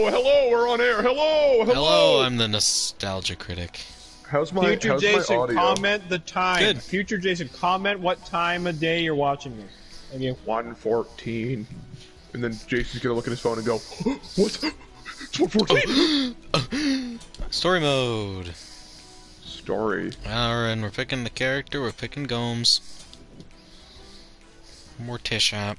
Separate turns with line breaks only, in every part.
hello, we're on air. Hello, hello.
Hello, I'm the nostalgia critic.
How's my
Future Jason,
audio?
comment the time.
Good.
Future Jason, comment what time of day you're watching this. Thank you.
1:14. And then Jason's gonna look at his phone and go, what? It's 1:14.
Story mode.
Story.
And we're picking the character, we're picking Gomes. More Tishop.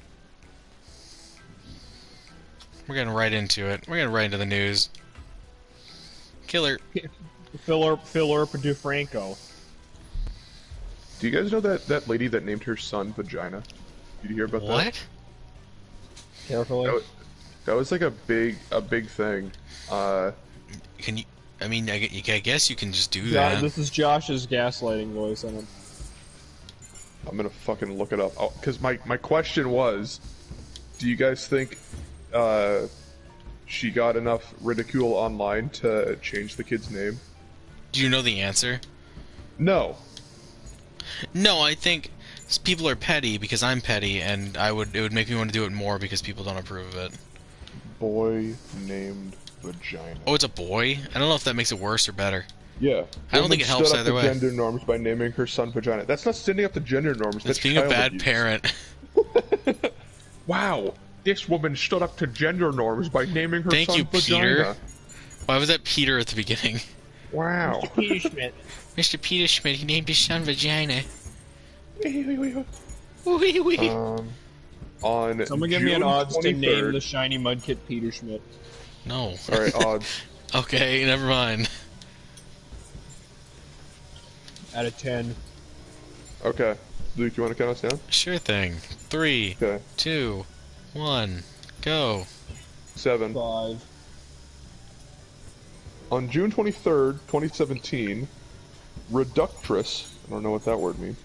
We're getting right into it. We're getting right into the news. Killer.
Philip DeFranco.
Do you guys know that lady that named her son Vagina? Did you hear about that?
What?
Carefully.
That was like a big thing.
Can you... I mean, I guess you can just do
Yeah,
that.
this is Josh's gaslighting voice on it.
I'm gonna fucking look it up. Because my question was, do you guys think she got enough ridicule online to change the kid's name?
Do you know the answer?
No.
No, I think people are petty because I'm petty, and it would make me want to do it more because people don't approve of it.
Boy named Vagina.
Oh, it's a boy? I don't know if that makes it worse or better.
Yeah.
I don't think it helps either way.
Stood up to gender norms by naming her son Vagina. That's not standing up to gender norms.
That's being
child
a bad
abuse.
parent.
Wow. This woman stood up to gender norms by naming her
Thank
son
you,
Vagina.
Peter. Why was that Peter at the beginning?
Wow.
Peter Schmidt.
Mr. Peter Schmidt, he named his son Vagina.
On
Someone give me
June
an odds
23rd.
to name the shiny mudkip Peter Schmidt.
No.
Alright, odds.
Okay, never mind.
Out of 10.
Okay. Luke, you want to count us down?
Sure thing. 3,
Okay.
2, 1, go.
7.
5.
On June 23rd, 2017, Reductress, I don't know what that word means,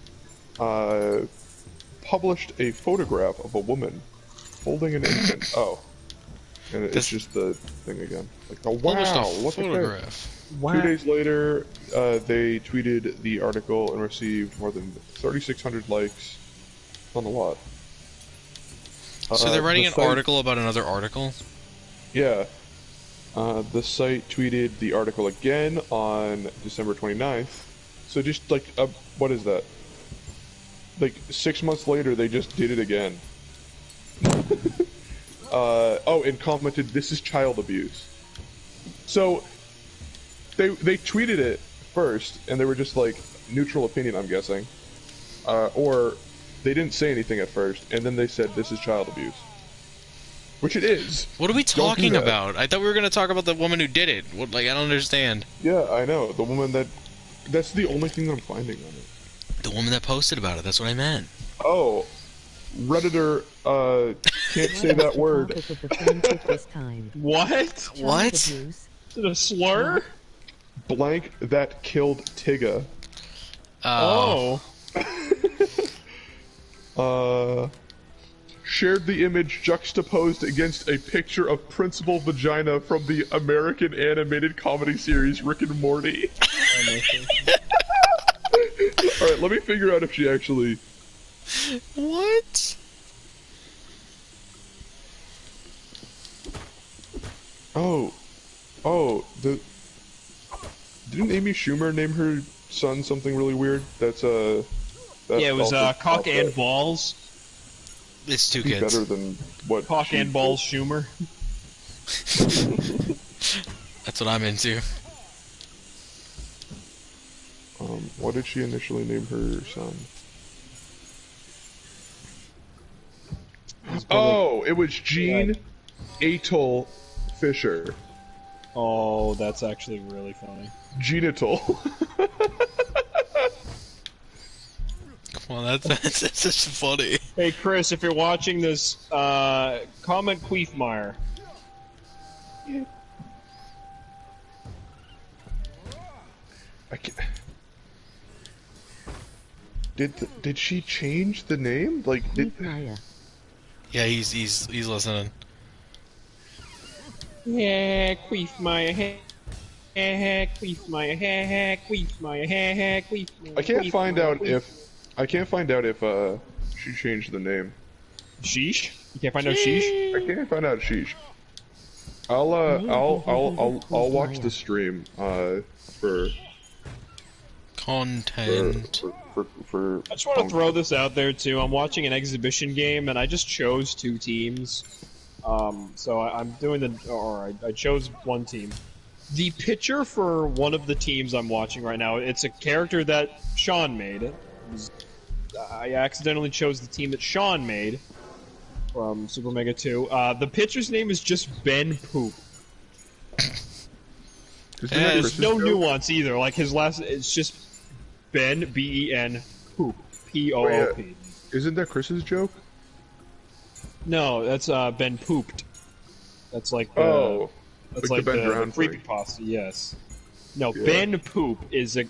published a photograph of a woman holding an infant. Oh. And it's just the thing again. Like, oh
Published
wow,
a
what the heck?
photograph.
Wow.
2 days later, they tweeted the article and received more than 3,600 likes on the lot.
So they're writing
the
an
site-
article about another article?
Yeah. The site tweeted the article again on December 29th. So just like, what is that? Like 6 months later, they just did it again. Oh, and commented, "This is child abuse." So they tweeted it first, and they were just like neutral opinion, I'm guessing, or they didn't say anything at first, and then they said, "This is child abuse," which it is.
What are we
Don't do
talking
that.
about? I thought we were going to talk about the woman who did it. What, like, I don't understand.
Yeah, I know. The woman that's the only thing that I'm finding on it.
The woman that posted about it, that's what I meant.
Oh, Redditor, can't say that word.
What?
What?
Is it a slur?
Blank that killed Tigga.
Oh.
Shared the image juxtaposed against a picture of Principal Vagina from the American animated comedy series Rick and Morty. Alright, let me figure out if she actually...
What?
Didn't Amy Schumer name her son something really weird? That's
Yeah, it was
also
cock and balls.
It's two
He's
kids.
better than what
Cock
she-
and balls Schumer.
That's what I'm into.
What did she initially name her son? Oh, it was Gene Atel Fisher.
Oh, that's actually really funny.
Genital.
Come on, that's just funny.
Hey, Chris, if you're watching this, comment Queefmeyer.
I can't... Did she change the name? Like, did...
Yeah, he's listening.
Yeah, Queefmeyer. Queefmeyer. Queefmeyer.
I can't find out if she changed the name.
Sheesh? You can't find out sheesh?
I can't find out sheesh. I'll watch the stream for
Content.
I just want to throw this out there too. I'm watching an exhibition game, and I just chose 2 teams. So I'm doing I chose one team. The pitcher for one of the teams I'm watching right now, it's a character that Sean made. I accidentally chose the team that Sean made from Super Mega 2. The pitcher's name is just Ben Poop. There's no nuance either. Like his last, it's just Ben Ben Poop Poop.
Isn't that Chris's joke?
No, that's Ben Pooped. That's like that's
like the Ben Brown
creepypasta. Yes. No,
Yeah.
Ben Poop is a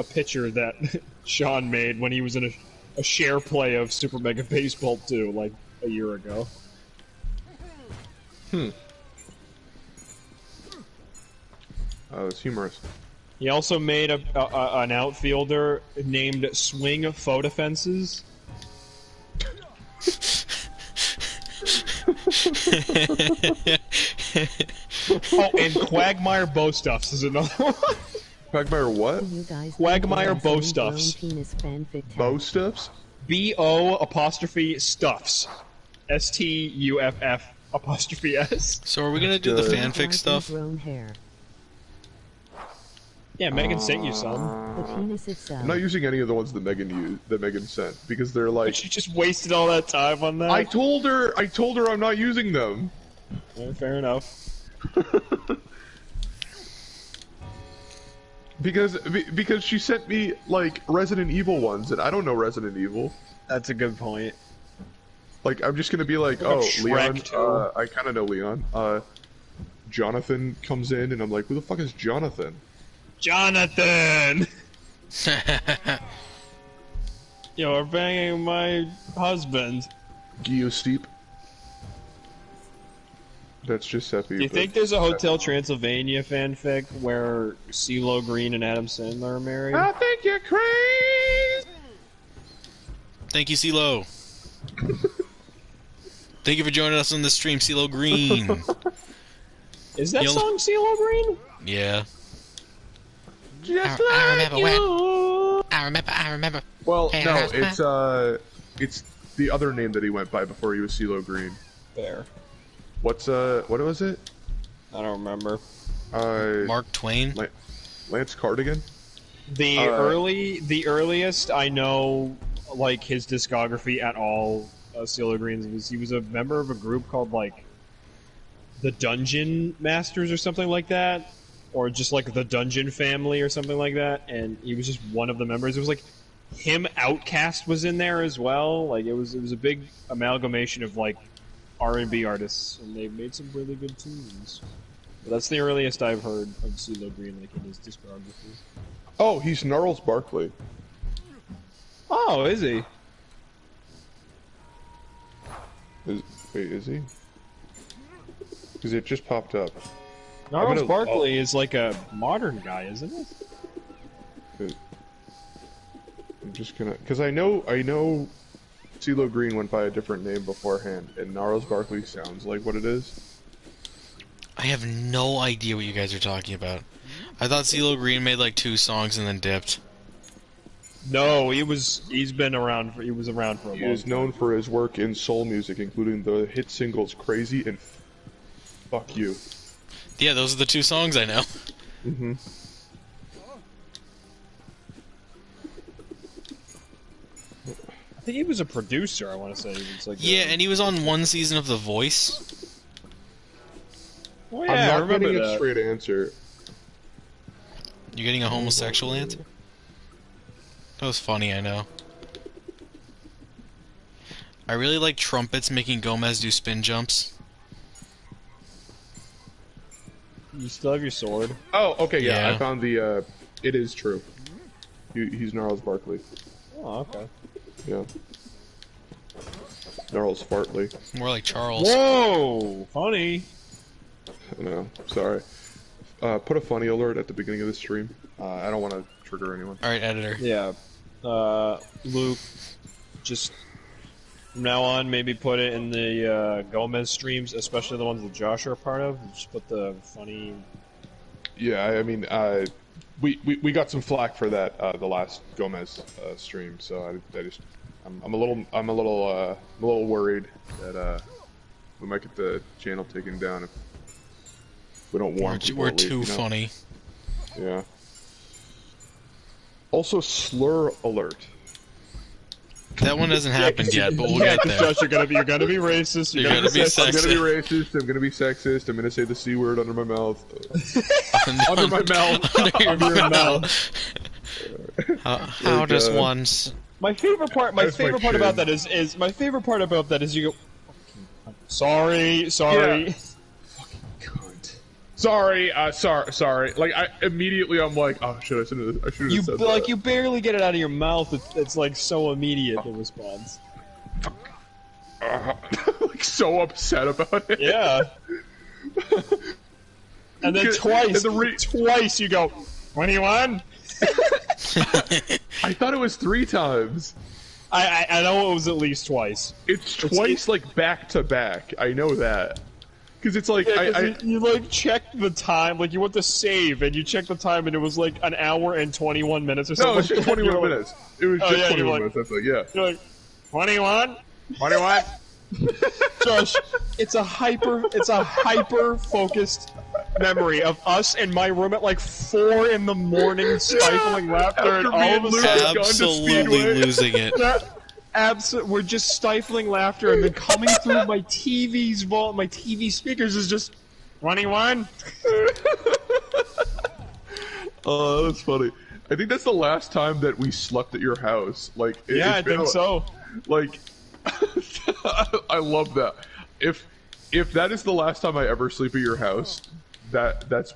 pitcher that Sean made when he was in a share play of Super Mega Baseball 2 like a year ago.
It's humorous.
He also made an outfielder named Swing Photo Fences. Oh, and Quagmire Bowstuffs is another one.
Quagmire what?
Quagmire Bowstuffs.
Bowstuffs?
BO''stuffs. STUFF''S.
So are we gonna do the fanfic stuff?
Yeah, Megan sent you some.
I'm not using any of the ones that Megan sent because they're like.
But she just wasted all that time on that.
I told her I'm not using them.
Yeah, fair enough.
because she sent me like Resident Evil ones and I don't know Resident Evil.
That's a good point.
Like I'm just gonna be like,
What about
oh,
Shrek,
Leon. I kind of know Leon. Jonathan comes in and I'm like, who the fuck is Jonathan?
Jonathan! You're banging my husband.
Geo Steep. That's Giuseppe.
Do you think there's a Hotel Transylvania fanfic where CeeLo Green and Adam Sandler are married?
I think you're crazy.
Thank you, CeeLo. Thank you for joining us on the stream, CeeLo Green.
Is that song CeeLo Green?
Yeah.
Just
I remember
like you.
I remember.
Well,
Hey,
no, it's the other name that he went by before he was CeeLo Green.
There.
What was it?
I don't remember.
Mark Twain?
Lance Cardigan?
The earliest I know, like, his discography at all, CeeLo Green's, was he was a member of a group called, like, the Dungeon Masters or something like that. Or just, like, the Dungeon Family or something like that. And he was just one of the members. It was, like, him, Outkast was in there as well. Like, it was a big amalgamation of, like, R&B artists. And they made some really good tunes. But that's the earliest I've heard of CeeLo Green, like, in his discography.
Oh, he's Gnarls Barkley.
Oh, is he?
Is he? Because it just popped up.
Gnarls Barkley is like a modern guy, isn't it?
I'm just gonna, because I know CeeLo Green went by a different name beforehand, and Gnarls Barkley sounds like what it is.
I have no idea what you guys are talking about. I thought CeeLo Green made like 2 songs and then dipped.
No, he was around for a long time.
He is known for his work in soul music, including the hit singles "Crazy" and "Fuck You."
Yeah, those are the 2 songs I know.
Mm-hmm.
I think he was a producer. I want to say he was like.
Yeah, and he was on 1 season of The Voice.
Oh yeah,
I'm
I
not
remember
getting a
that.
straight answer.
You're getting a homosexual answer? That was funny, I know. I really like Trumpets making Gomez do spin jumps.
You still have your sword.
Oh, okay, yeah.
Yeah.
I found the. It is true. He's Gnarls Barkley.
Oh, okay.
Yeah. Gnarls Fartley.
More like Charles.
Whoa, funny.
No, sorry. Put a funny alert at the beginning of the stream. I don't want to trigger anyone.
Alright, editor.
Yeah. Luke, just From now on, maybe put it in the Gomez streams, especially the ones that Josh are a part of. Just put the funny.
Yeah, I mean, we got some flack for that the last Gomez stream, so I'm a little worried that we might get the channel taken down if we don't warn people.
We're
at least,
too funny.
Yeah. Also, slur alert.
That one hasn't happened yet, but we'll get there.
Josh, you're gonna be racist.
You're gonna be sexist.
I'm gonna be racist. I'm gonna be sexist. I'm gonna say the C word under my mouth. Under my mouth.
Under your mouth. How does one?
My favorite part. My favorite part about that is you go. Sorry.
Yeah. Fucking cunt. Sorry. Like I'm like, oh shit, I should have said that.
Like you barely get it out of your mouth. It's like so immediate the response.
Like so upset about it.
Yeah. And then twice you go, 21?
I thought it was 3 times.
I know it was at least twice.
It's twice, like, back to back. I know that. Because it's like,
you like, check the time, like, you went to save, and you check the time, and it was, like, an hour and 21 minutes or something.
No, it was just 21 minutes. It was just 21 minutes, that's like, yeah.
You're like, 21?
21?
Josh, it's a hyper-focused memory of us in my room at like 4 in the morning, stifling laughter, and all of a sudden
absolutely losing it.
We're just stifling laughter, and then coming through my TV's vault, my TV speakers is just 21.
Oh, that's funny. I think that's the last time that we slept at your house. Like,
yeah, I think so.
Like, I love that. If that is the last time I ever sleep at your house, that's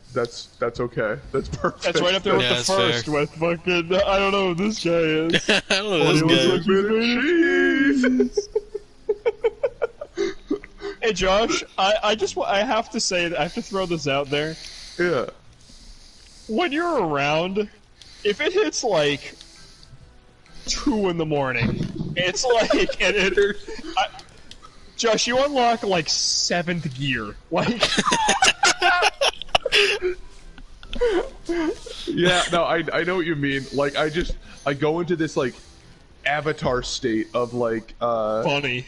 okay. That's perfect.
That's right up there with the first with fucking I don't know who this guy is.
I don't know who this
guy is. Hey Josh, I have to say, I have to throw this out there.
Yeah.
When you're around, if it hits like 2 in the morning, it's like, Josh, you unlock like 7th gear, like.
Yeah, no, I know what you mean. Like, I go into this like avatar state of like
funny.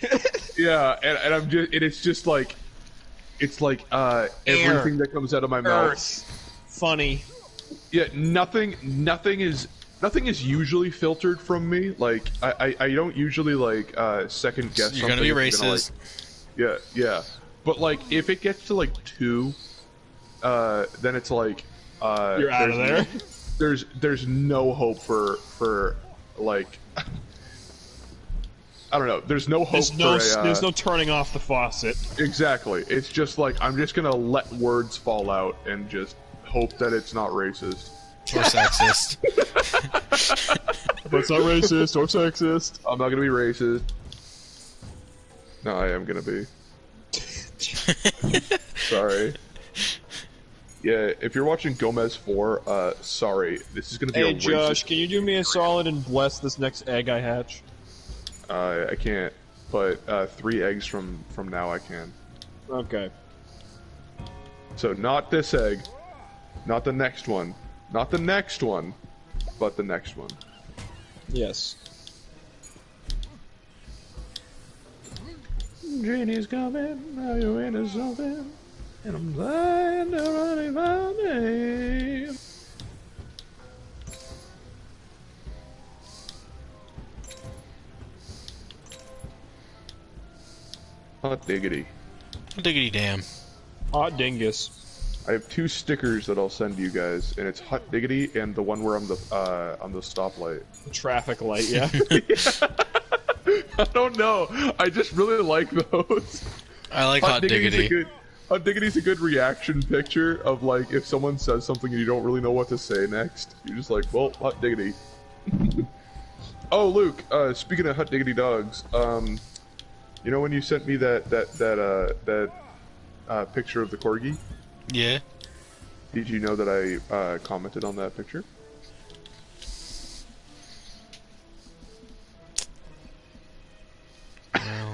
Yeah, and I'm just, it's just like, it's like everything that comes out of my mouth.
Funny.
Yeah, nothing is usually filtered from me. Like, I don't usually like second guess.
You're gonna be racist.
Yeah. But like, if it gets to like 2, then it's like
you're out of there.
There's no hope for like, I don't know. There's no hope
there's no turning off the faucet.
Exactly. It's just like, I'm just gonna let words fall out and just hope that it's not racist.
Or sexist.
But it's not racist or sexist.
I'm not gonna be racist. No, I am gonna be. Sorry. Yeah, if you're watching Gomez 4, sorry. This is gonna be a racist...
Hey Josh, can you do me a solid and bless this next egg I hatch?
I can't, but 3 eggs from now I can.
Okay.
So not this egg, not the next one, not the next one, but the next one.
Yes.
Genie's coming, now you're into something, and I'm blind to running my name. Hot diggity.
Diggity damn.
Hot dingus.
I have 2 stickers that I'll send you guys, and it's hot diggity and the one where I'm the stoplight.
The traffic light, yeah.
I don't know. I just really like those.
I like hot diggity.
Hot diggity's a good reaction picture of like if someone says something and you don't really know what to say next. You're just like, well, hot diggity. Oh, Luke. Speaking of hot diggity dogs, you know when you sent me that picture of the corgi?
Yeah.
Did you know that I commented on that picture?
Well,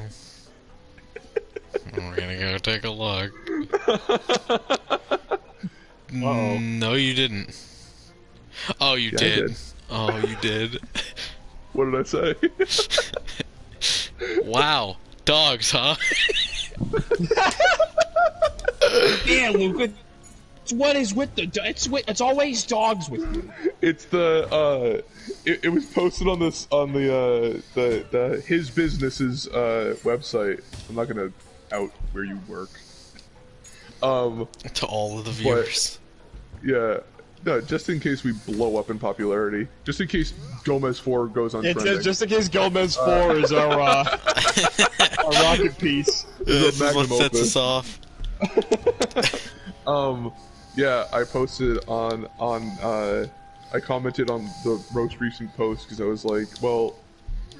Uh-oh.
No, you didn't. Oh, you
Yeah, I
did.
did.
Oh, you did.
What did I say?
Wow. Dogs, huh?
Yeah, Luke. What is with the? It's always dogs with you.
It's the it was posted on the his business's website. I'm not gonna out where you work.
To all of the viewers.
Yeah. No, just in case we blow up in popularity. Just in case Gomez 4 goes on trending.
Just in case Gomez 4 is our rocket piece.
This is what
magnum
sets
opus.
us off.
Yeah, I posted on I commented on the most recent post because I was like, well,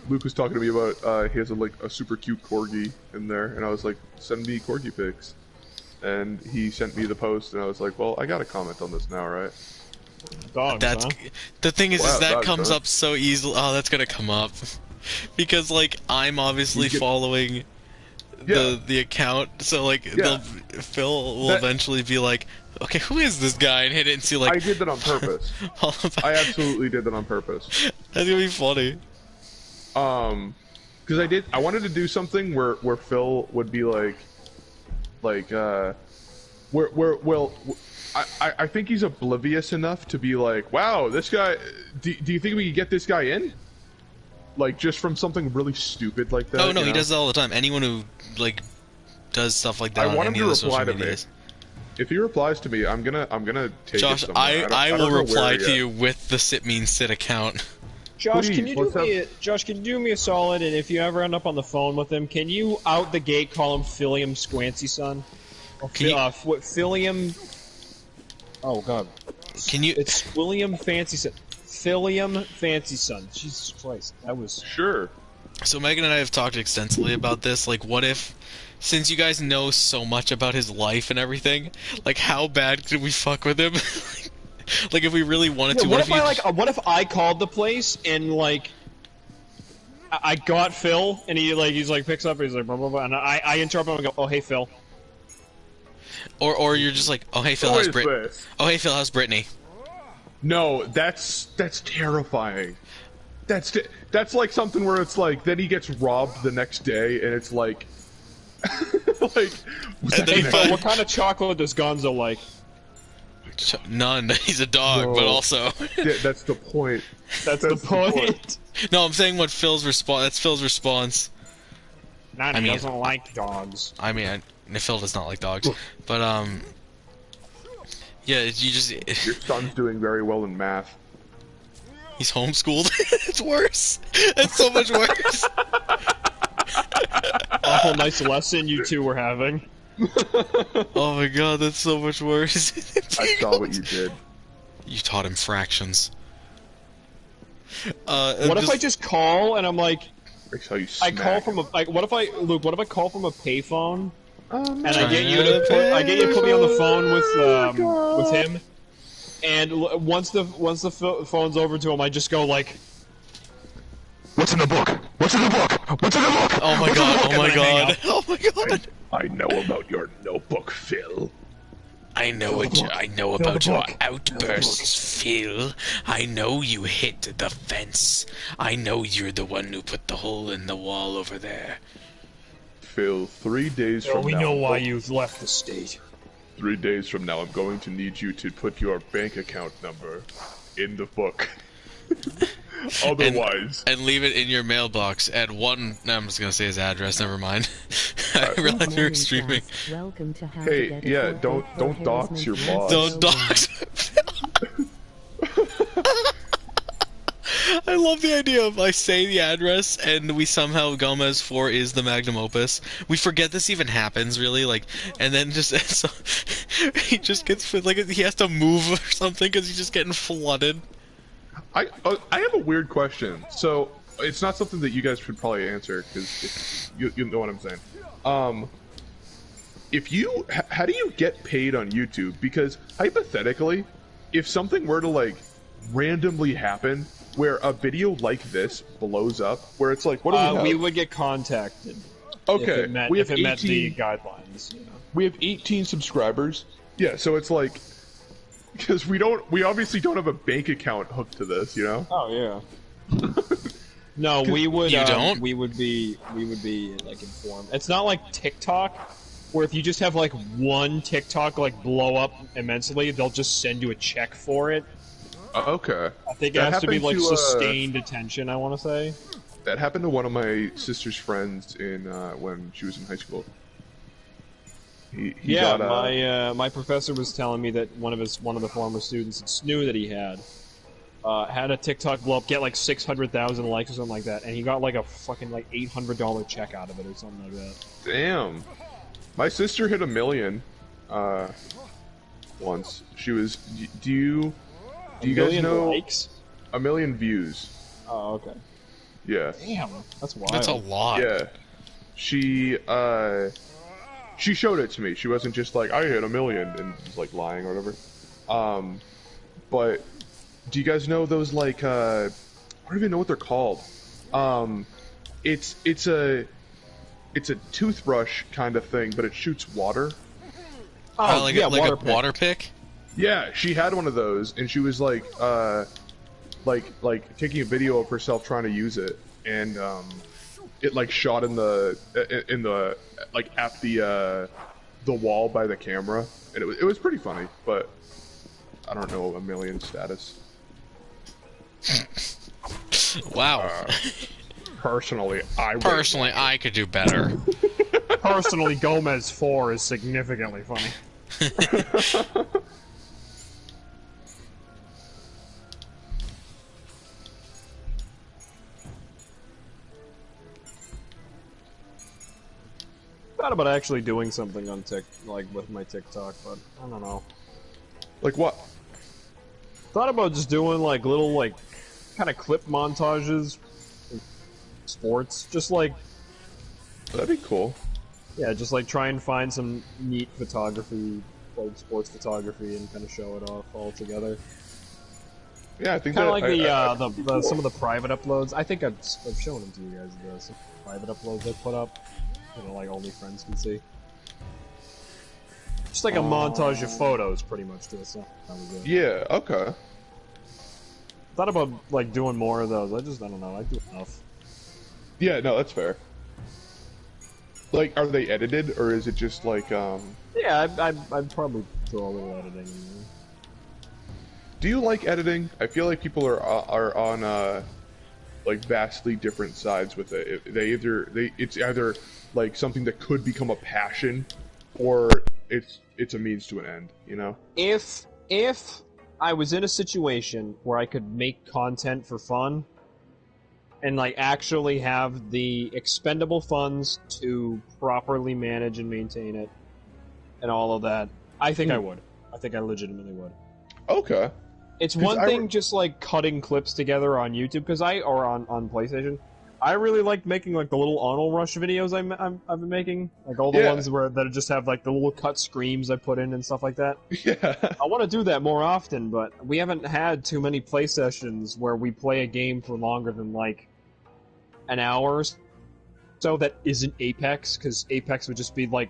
Luke was talking to me about he has a super cute corgi in there, and I was like, send me corgi pics. And he sent me the post, and I was like, well, I gotta comment on this now, right?
Dogs,
That's
huh?
the thing is
Wow,
that
dogs,
comes
huh?
up so easily. Oh, that's gonna come up because like I'm obviously following the account, so like Phil will eventually be like, okay, who is this guy, and hit it and see like
I did that on purpose.
all about-
I absolutely did that on purpose.
That's gonna be funny.
Because I wanted to do something where Phil would be like, I think he's oblivious enough to be like, wow, this guy, do you think we could get this guy in? Like, just from something really stupid like that?
Oh no,
you
he
know?
does it all the time. Anyone who like does stuff like that
I
on
want him
any
to
of the social
reply to me.
medias.
If he replies to me, I'm gonna take
Josh,
it somewhere.
I
don't
will
know
reply
where
to
yet.
you with the Sit Mean Sit account.
Josh,
Please,
can you
what's
can you do me a solid? And if you ever end up on the phone with him, can you out the gate call him Philium Squancy Son? Or
Can you-
what Philium? Oh God,
Can you?
it's William Fancy Son. Philium Fancy Son. Jesus Christ, that was.
Sure.
So Megan and I have talked extensively about this. Like, what if, since you guys know so much about his life and everything, like, how bad could we fuck with him? Like, if we really wanted to.
What
What
if I what if I called the place and like I got Phil and he's like picks up and he's like blah blah blah and I interrupt him and go, oh hey Phil.
Or you're just like, oh hey Phil,
Who
how's
is
Brit?
this?
Oh hey Phil, how's Brittany?
No, that's terrifying. That's like something where it's like then he gets robbed the next day and it's like like what's
And then he
that
finds-
What kind of chocolate does Gonzo like?
None. He's a dog, but
No.
also.
Yeah, that's the point.
That's the point.
No, I'm saying what Phil's response. That's Phil's response.
Nani
I mean-
doesn't like dogs.
I mean, Phil does not like dogs, but yeah, you just
Your son's doing very well in math.
he's homeschooled. It's worse. It's so much worse.
Awful nice lesson you two were having.
Oh my god, that's so much worse.
I saw what you did.
You taught him fractions.
What if I just call and I'm like,
I saw you
I
smack
call
him.
from a like, what if I Luke? What if I call from a payphone
Um,
and I get you to put me on the phone with him, and once the phone's over to him, I just go like,
What's in the book? What's in the book? What's in the book?
Oh my
What's in the
god,
book?
oh my
And then I hang
god,
up.
oh my god.
I know about your notebook, Phil.
I know about your outbursts, Phil. I know you hit the fence. I know you're the one who put the hole in the wall over there.
Phil, 3 days
"Oh,
from
we
now.
know why you've left the state."
3 days from now, I'm going to need you to put your bank account number in the book. Otherwise,
And leave it in your mailbox at one. No, I'm just gonna say his address. Never mind. I realized you were streaming.
Welcome to How to
hey,
Get a
yeah,
Full
don't
Head
dox your
Replacement
boss.
Don't dox. I love the idea of I say the address and we somehow Gomez 4 is the magnum opus. We forget this even happens, really, like, and then just so, he just gets like he has to move or something because he's just getting flooded.
I have a weird question. So it's not something that you guys should probably answer because you know what I'm saying. How do you get paid on YouTube? Because hypothetically, if something were to like randomly happen where a video like this blows up, where it's like, what do we have?
We would get contacted.
Okay,
if it met,
we have
met the
18
guidelines. You know.
We have 18 subscribers. Yeah, so it's like, Because we obviously don't have a bank account hooked to this, you know?
Oh yeah. No, we would.
You don't?
We would be like informed. It's not like TikTok, where if you just have like one TikTok like blow up immensely, they'll just send you a check for it.
Okay.
I think it
That
has to be
happened
like
to,
sustained attention. I want to say.
That happened to one of my sister's friends in when she was in high school. He
Yeah,
got,
my professor was telling me that one of the former students knew that he had a TikTok blow up, get like 600,000 likes or something like that, and he got like a fucking like $800 check out of it or something like that.
Damn. My sister hit 1 million once. She was. Do you guys know
likes?
1 million views?
Oh, okay.
Yeah.
Damn, that's wild.
That's a lot.
Yeah. She showed it to me. She wasn't just like, I hit 1 million and was like lying or whatever. But do you guys know those like I don't even know what they're called. It's a toothbrush kind of thing, but it shoots water.
Oh,
like
yeah,
a water pick?
Yeah, she had one of those, and she was like taking a video of herself trying to use it, and it like shot in the like at the wall by the camera, and it was pretty funny, but I don't know 1 million status.
Wow.
Personally,
I could do better.
Personally, Gomez 4 is significantly funny. Thought about actually doing something on with my TikTok, but I don't know.
Like what?
Thought about just doing like little like kind of clip montages, sports, just like
That'd be cool.
yeah, just like try and find some neat photography, like sports photography, and kind of show it off all together.
Yeah, I think
Kind of
that
like the some of the private uploads. I think I've shown them to you guys. Some private uploads I put up, you know, like only friends can see. Just like a montage of photos, pretty much, to us.
Yeah. Okay.
Thought about like doing more of those. I don't know. I do enough.
Yeah. No, that's fair. Like, are they edited, or is it just like
Yeah, I'd probably throw a little editing in there.
Do you like editing? I feel like people are on like vastly different sides with it. It's either like something that could become a passion, or it's a means to an end. You know?
If I was in a situation where I could make content for fun, and like actually have the expendable funds to properly manage and maintain it, and all of that, I think I would. I think I legitimately would.
Okay.
It's one thing just like cutting clips together on YouTube, or on PlayStation. I really like making like the little Onrush videos I've been making, like all the ones that just have like the little cut screams I put in and stuff like that.
Yeah.
I want to do that more often, but we haven't had too many play sessions where we play a game for longer than like an hour or so that isn't Apex, because Apex would just be like,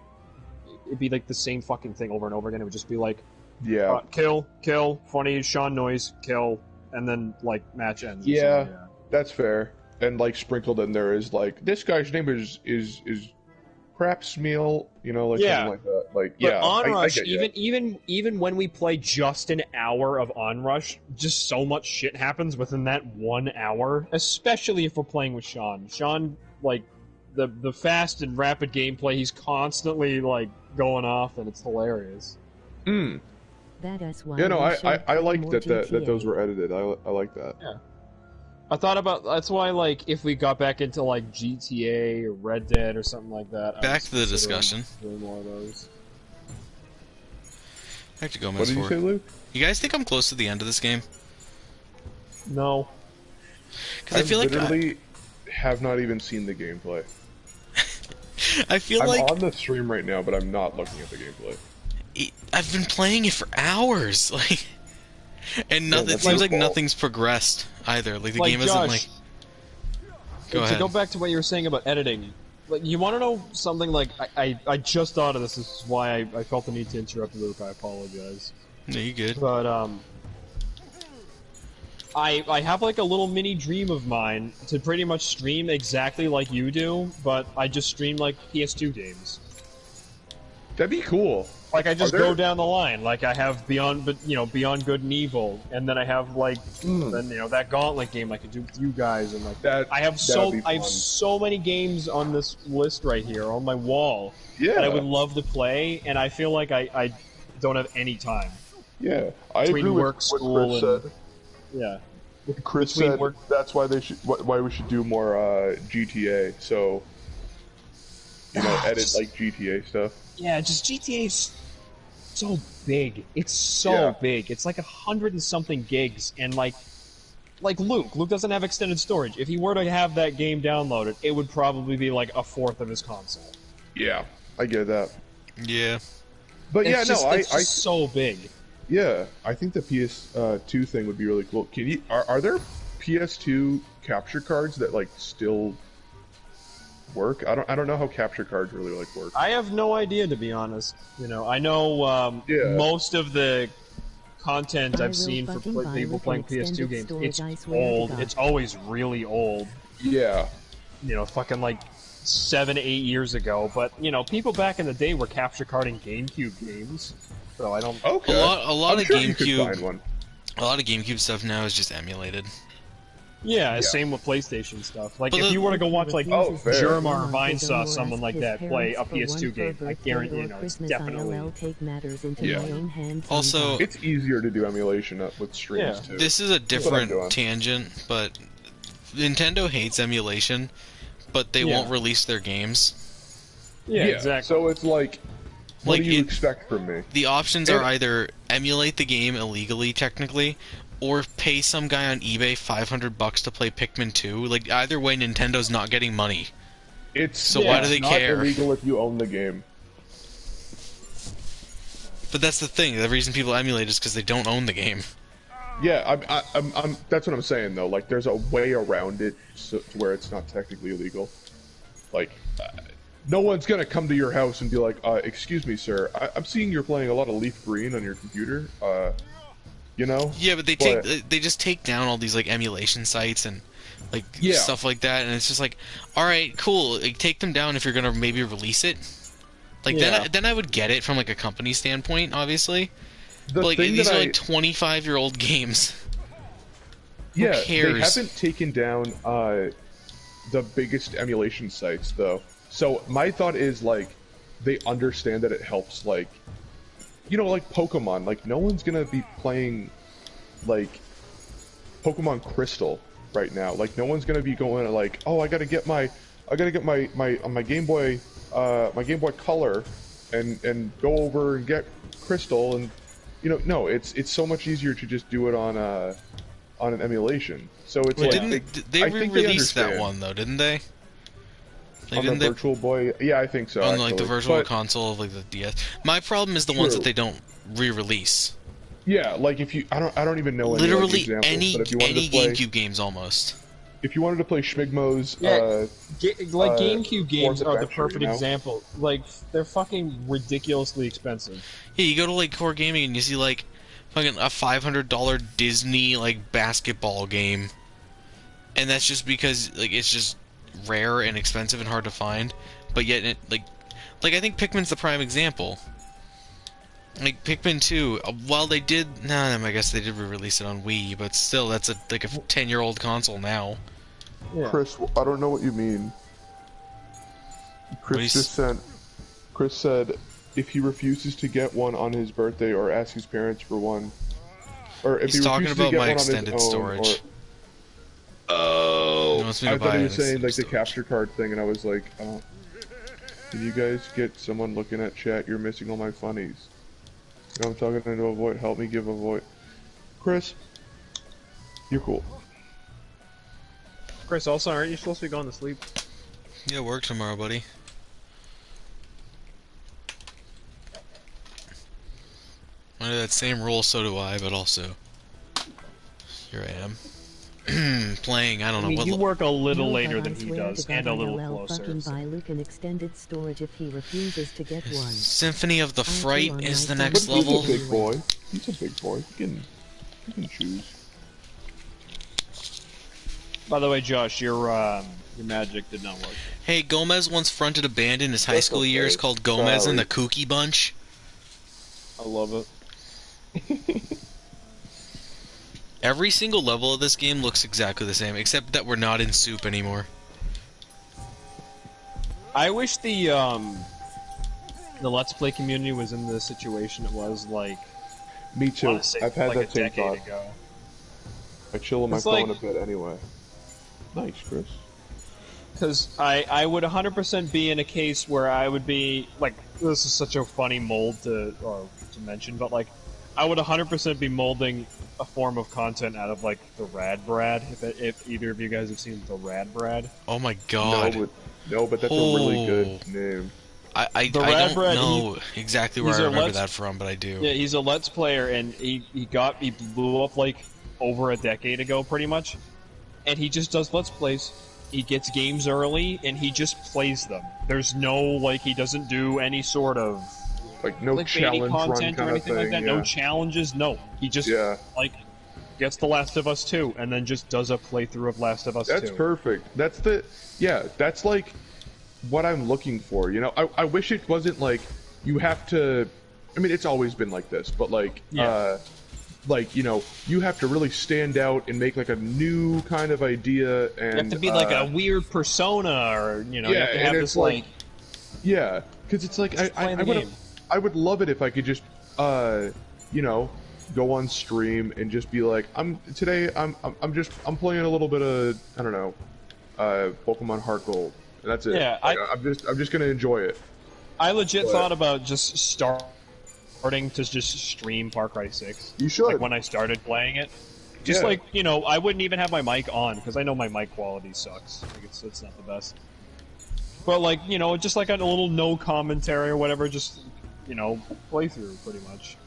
it'd be like the same fucking thing over and over again. It would just be like, kill, funny Sean noise, kill, and then like match ends.
Yeah, that's fair. And like sprinkled in there is like, this guy's name is crap smeel, you know, like something like that. Like,
but
yeah,
Onrush,
I get
even when we play just an hour of Onrush, just so much shit happens within that 1 hour. Especially if we're playing with Sean. Sean, like the fast and rapid gameplay, he's constantly like going off, and it's hilarious.
Hmm.
Yeah,
no, I like that those were edited. I like that.
Yeah. I thought about, that's why, like, if we got back into, like, GTA or Red Dead or something like that...
Back to the discussion.
Doing more of those.
Back to Gomez.
What did you say, Luke?
You guys think I'm close to the end of this game?
No.
Because I feel like...
literally have not even seen the gameplay.
I feel
I'm
like...
on the stream right now, but I'm not looking at the gameplay.
I've been playing it for hours, like... And nothing, it seems like nothing's progressed either. Like the game isn't like. Go ahead.
To go back to what you were saying about editing, like you want to know something? Like I just thought of this. This is why I felt the need to interrupt Luke. I apologize.
No, you good?
But I have like a little mini dream of mine to pretty much stream exactly like you do, but I just stream like PS2 games.
That'd be cool.
Like I just
Are there-
go down the line. Like I have Beyond Good and Evil, and then I have like then that Gauntlet game I could do with you guys, and like
That-
I have
that'd be
I have
fun.
so many games on this list right here on my wall
Yeah.
that I would love to play, and I feel like I don't have any time.
Yeah, I
Between
agree with
work,
what
school,
Chris
and-
said.
Yeah.
Chris
between
said
work-
that's why they should why we should do more GTA. So edit like GTA stuff.
Yeah, just GTA's so big. It's so
Yeah.
big. It's like 100 and something gigs, and like Luke doesn't have extended storage. If he were to have that game downloaded, it would probably be like a fourth of his console.
Yeah, I get that.
Yeah.
But yeah,
It's just,
no,
it's
I
just so big.
yeah, I think the PS2 thing would be really cool. Can you are there PS2 capture cards that like still work? I don't know how capture cards really like work.
I have no idea, to be honest. I know
Yeah.
most of the content
I
I've
will
seen for
fucking buy
people
with
playing
an
PS2
extended
games.
storage,
It's
I swear to
old.
God.
It's always really old.
Yeah,
Fucking like 7 to 8 years ago. But people back in the day were capture carding GameCube games, so I don't.
okay.
A lot
I'm
of
sure you could find
GameCube,
one.
a lot of GameCube stuff now is just emulated.
Yeah, same with PlayStation stuff. Like
But
if
the-
you were to go watch like
Oh, fair.
Germ or Vine saw someone like that play a PS2 game, I guarantee it's definitely.
Yeah.
Also,
It's easier to do emulation with streams
Yeah.
too.
this is a
what I'm
different
doing.
tangent, but Nintendo hates emulation, but they
Yeah.
won't release their games.
Yeah, exactly.
So it's like, what
Like,
do you
it-
expect from me?
The options are
And-
either emulate the game illegally, technically, or pay some guy on eBay $500 to play Pikmin 2. Like, either way, Nintendo's not getting money.
It's
So why do they
it's not
care?
illegal if you own the game.
But that's the thing. The reason people emulate is because they don't own the game.
Yeah, I'm. That's what I'm saying though. Like, there's a way around it to where it's not technically illegal. Like, no one's gonna come to your house and be like, "Excuse me, sir. I'm seeing you're playing a lot of Leaf Green on your computer.
Yeah, but they just take down all these like emulation sites and like
Yeah.
stuff like that, and it's just like, all right, cool. Like, take them down if you're gonna maybe release it. Like
Yeah.
then I would get it from like a company standpoint, obviously.
The
But like
thing
these
that
are like 25-year-old games.
yeah, they
cares?
haven't taken down the biggest emulation sites though. So my thought is like, they understand that it helps like, like Pokemon. Like, no one's gonna be playing like Pokemon Crystal right now. Like, no one's gonna be going like, oh, I gotta get my Game Boy Color and go over and get Crystal, and no, it's so much easier to just do it on an emulation. So it's
Wait,
like
they
I think
re-released that
understand.
one though, didn't they? Like,
On the
didn't they
Virtual Boy, yeah, I think so.
on like the
actually.
virtual
But,
console of like the DS? My problem is the ones
True.
that they don't re-release.
yeah, like if you, I don't even know any, like,
Literally
examples, but if you wanted to play,
GameCube games almost.
if you wanted to play Schmigmo's,
Yeah. GameCube games
Forza
are the
Adventure,
perfect
you know?
example. Like they're fucking ridiculously expensive.
Yeah, you go to like Core Gaming and you see like fucking a $500 Disney like basketball game, and that's just because like it's just rare and expensive and hard to find. But yet, like I think Pikmin's the prime example. Like Pikmin 2, while they did, I guess they did re-release it on Wii, but still, that's a 10-year-old console now.
Yeah.
Chris, I don't know what you mean.
What is-
Chris said if he refuses to get one on his birthday or ask his parents for one, or if
He's
he
talking
refuses to
about
get
my
one on his
extended
own,
storage.
Or, oh,
He wants me to
I
buy
thought he
an
was saying like the
extended storage.
capture card thing, and I was like, oh, can you guys get someone looking at chat? You're missing all my funnies. I'm talking into a void. Help me give a void. Chris, you're cool.
Chris, also, aren't you supposed to be going to sleep?
Yeah, work tomorrow, buddy. Under that same rule, so do I, but also here I am. Playing, I don't
I
know
mean,
what.
you work a little
No,
later
but
than
I
he
swear
does,
to God,
and a little
ILL
closer.
fucking
so-
buy Luke an extended storage if he refuses to get one.
Symphony of the
I'm
Fright
too
is the
unlike
next
him.
But he's
level.
a big boy. He's a big boy. He can choose.
By the way, Josh, your magic did not work.
Hey, Gomez once fronted a band in his high
That's
school
okay.
years called Gomez and
Sorry.
the Kooky Bunch.
I love it.
Every single level of this game looks exactly the same, except that we're not in soup anymore.
I wish the Let's Play community was in the situation it was like.
Me
I
too.
wanna say,
I've had
like
that
a
same
decade
thought.
ago.
I chill on my
It's
phone
like-
a bit anyway. Nice, Chris.
Because I would 100% be in a case where I would be like, this is such a funny mold to mention, but like, I would 100% be molding a form of content out of like the Rad Brad. If either of you guys have seen the Rad Brad,
Oh my god.
No, but that's a really
Oh.
good name.
I
The
don't
Radbrad,
know exactly where
he's
I
a
remember
Let's-
that from, but I do.
yeah, he's a Let's Player, and he blew up like over a decade ago, pretty much, and he just does Let's Plays. He gets games early, and he just plays them. There's no like, he doesn't do any sort of
Like no
clickbaity
challenge run
content
kind
or
of
anything
thing.
like that.
Yeah.
No challenges. No, he just
Yeah.
like gets The Last of Us 2 and then just does a playthrough of Last of Us 2.
That's perfect. That's like what I'm looking for. You know, I wish it wasn't like you have to. I mean, it's always been like this, but like,
Yeah.
like you know, you have to really stand out and make like a new kind of idea, and
You have to be like a weird persona, or you know, you
yeah,
have to
and
have
it's
this like
yeah, because it's like
Just play the
would
game.
I would love it if I could just you know, go on stream and just be like, I'm playing a little bit of, I don't know, Pokemon Heart Gold, and that's it.
Yeah,
Like, I'm just gonna enjoy it.
I legit
But-
thought about just starting to just stream Far Cry 6.
You should.
Like when I started playing it. Just
Yeah.
like, you know, I wouldn't even have my mic on because I know my mic quality sucks. Like it's not the best. But like, you know, just like a little no commentary or whatever, just, you know, playthrough pretty much.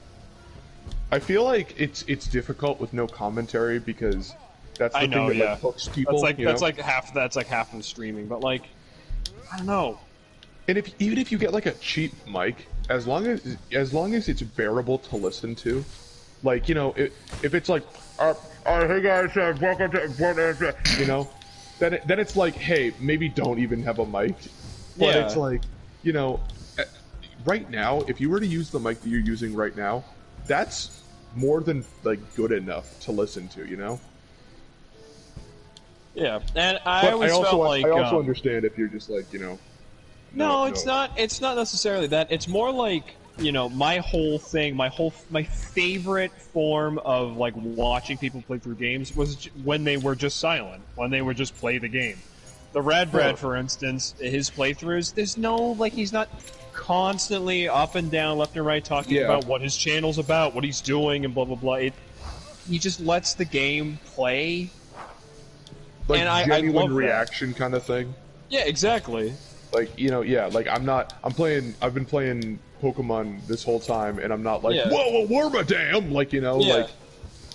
I feel like it's difficult with no commentary because that's the
I know,
thing that
yeah.
like hooks people.
That's
you know?
like half of streaming, but like I don't know.
And even if you get like a cheap mic, as long as it's bearable to listen to, like, you know, if it's like, hey guys, welcome to, you know, then it's like, hey, maybe don't even have a mic. But
Yeah.
it's like, you know, right now, if you were to use the mic that you're using right now, that's more than like good enough to listen to, you know.
Yeah, and I
But
always felt like
I also understand if you're just like, you know.
No, it's not. It's not necessarily that. It's more like, you know, my whole thing, my favorite form of like watching people play through games was when they were just silent, when they would just play the game. The Rad Brad, for instance, his playthroughs, there's no like, he's not constantly up and down, left and right, talking about what his channel's about, what he's doing, and blah blah blah. He just lets the game play.
Like
and I
genuine
love that.
reaction kind of thing.
Yeah, exactly.
Like, you know, yeah, like I've been playing Pokemon this whole time, and I'm not like,
Yeah.
whoa, Wormadam, like, you know,
Yeah.
like,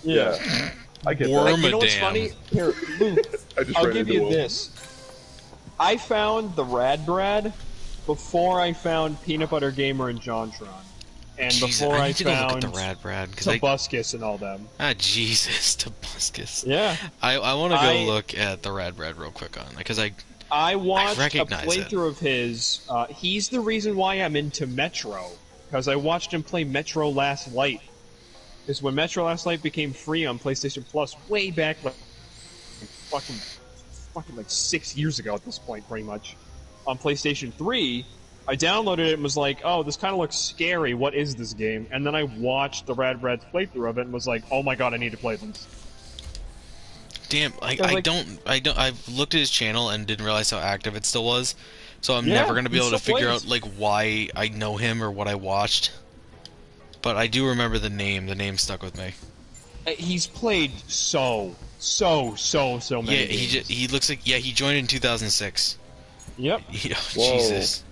yeah. I get
Worm-
that.
You know what's
Damn.
funny? Here, Luke,
I just
I'll
ran
give
into
you
him.
this. I found the Rad Brad before I found Peanut Butter Gamer and JonTron. And
Jesus,
before
I
I
need to go look at
found
the Rad Brad because I
Tobuscus and all them.
Jesus, Tobuscus.
Yeah.
I want to go
I-
look at the Rad Brad real quick on because
I watched a
recognize it.
playthrough of his. He's the reason why I'm into Metro. Because I watched him play Metro Last Light. Because when Metro Last Light became free on PlayStation Plus way back, like, fucking like 6 years ago at this point, pretty much, on PlayStation 3, I downloaded it and was like, oh, this kind of looks scary, what is this game? And then I watched the Rad Brad's playthrough of it and was like, oh my god, I need to play this.
damn, like,
Yeah,
I
like-
don't. I've looked at his channel and didn't realize how active it still was. So I'm
Yeah,
never gonna be
he
able to
still
figure
plays.
out like why I know him or what I watched. But I do remember the name. The name stuck with me.
He's played so many
Yeah,
games.
he looks like he joined in 2006.
Yep.
Yeah,
Whoa.
Jesus.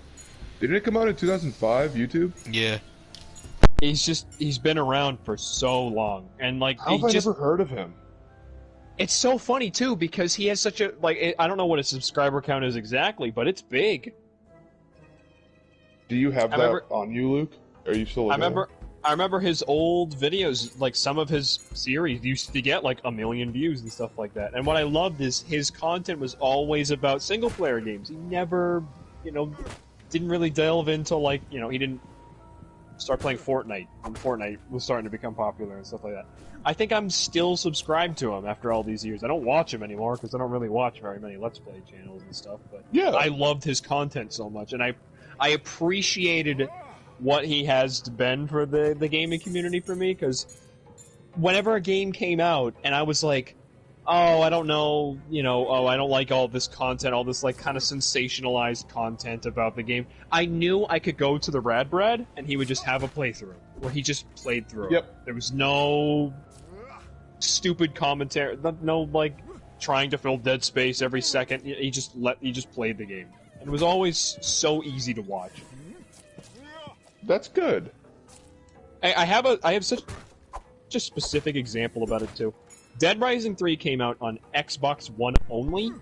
Didn't it come out in 2005, YouTube?
Yeah.
He's been around for so long, and like
How have I
just,
never heard of him?
it's so funny too because he has such a I don't know what his subscriber count is exactly, but it's big.
Do you have
I
that
remember-
on you, Luke? Are you still looking
I remember. I remember his old videos, like some of his series used to get like 1 million views and stuff like that. And what I loved is his content was always about single player games. He never, didn't really delve into like, he didn't start playing Fortnite when Fortnite was starting to become popular and stuff like that. I think I'm still subscribed to him after all these years. I don't watch him anymore because I don't really watch very many Let's Play channels and stuff. But
Yeah.
I loved his content so much, and I appreciated what he has been for the gaming community for me, because whenever a game came out and I was like, oh, I don't know, I don't like all this content, all this like kind of sensationalized content about the game, I knew I could go to the Rad Brad and he would just have a playthrough where he just played through it. There was no stupid commentary, no like trying to fill dead space every second. He just played the game, and it was always so easy to watch.
That's good.
I have such a specific example about it too. Dead Rising 3 came out on Xbox One only,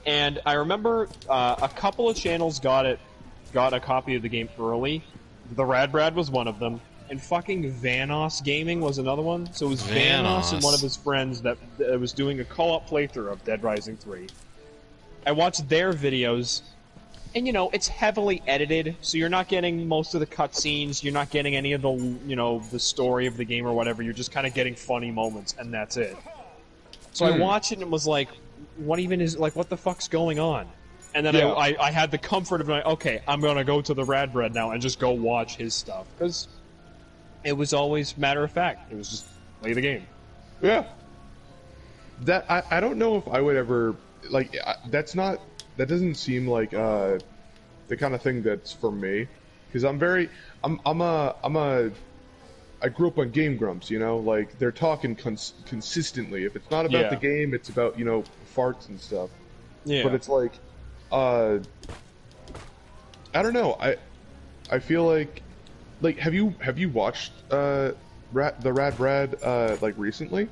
and I remember a couple of channels got a copy of the game early. The Rad Brad was one of them, and fucking Vanos Gaming was another one. So it was Vanos and one of his friends that was doing a co-op playthrough of Dead Rising 3. I watched their videos, and it's heavily edited, so you're not getting most of the cutscenes, you're not getting any of the, the story of the game or whatever, you're just kind of getting funny moments, and that's it. So I watched it and was like, what the fuck's going on? And then I had the comfort of like, okay, I'm gonna go to the Rad Bread now and just go watch his stuff, because it was always matter of fact. It was just play the game.
Yeah. That I don't know if I would ever like. That doesn't seem like the kind of thing that's for me, because I grew up on Game Grumps, like they're talking consistently. If it's not about the game, it's about farts and stuff. Yeah. But it's like, I don't know. I feel like have you watched the Rad Brad like recently?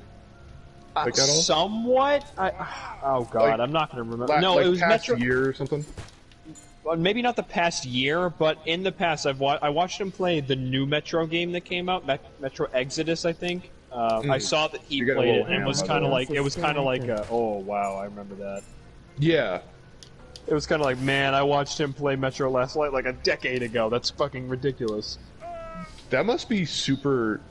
Like at all?
Somewhat. Oh god, like, I'm not gonna remember. No,
like
it was
past
Metro.
Year or something.
Maybe not the past year, but in the past, I watched him play the new Metro game that came out, Metro Exodus, I think. I saw that he played it, and it was kind of like oh wow, I remember that.
Yeah.
It was kind of like, man, I watched him play Metro last night like a decade ago. That's fucking ridiculous.
That must be super,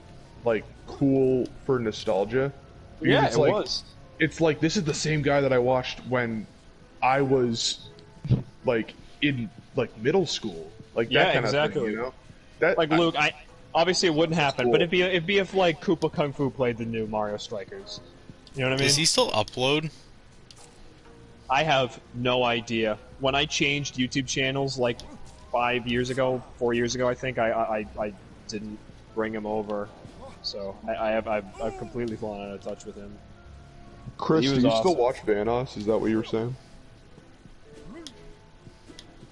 like, cool for nostalgia.
Yeah, it was.
It's like, this is the same guy that I watched when I was, like, in, like, middle school. Like, that kind of thing, That,
like, Luke, obviously it wouldn't happen, cool. But it'd be if, like, Koopa Kung Fu played the new Mario Strikers. You know what I mean?
Does he still upload?
I have no idea. When I changed YouTube channels, like, 4 years ago, I think, I didn't bring him over. So I've completely fallen out of touch with him.
Chris, do you still watch Vanos? Is that what you were saying?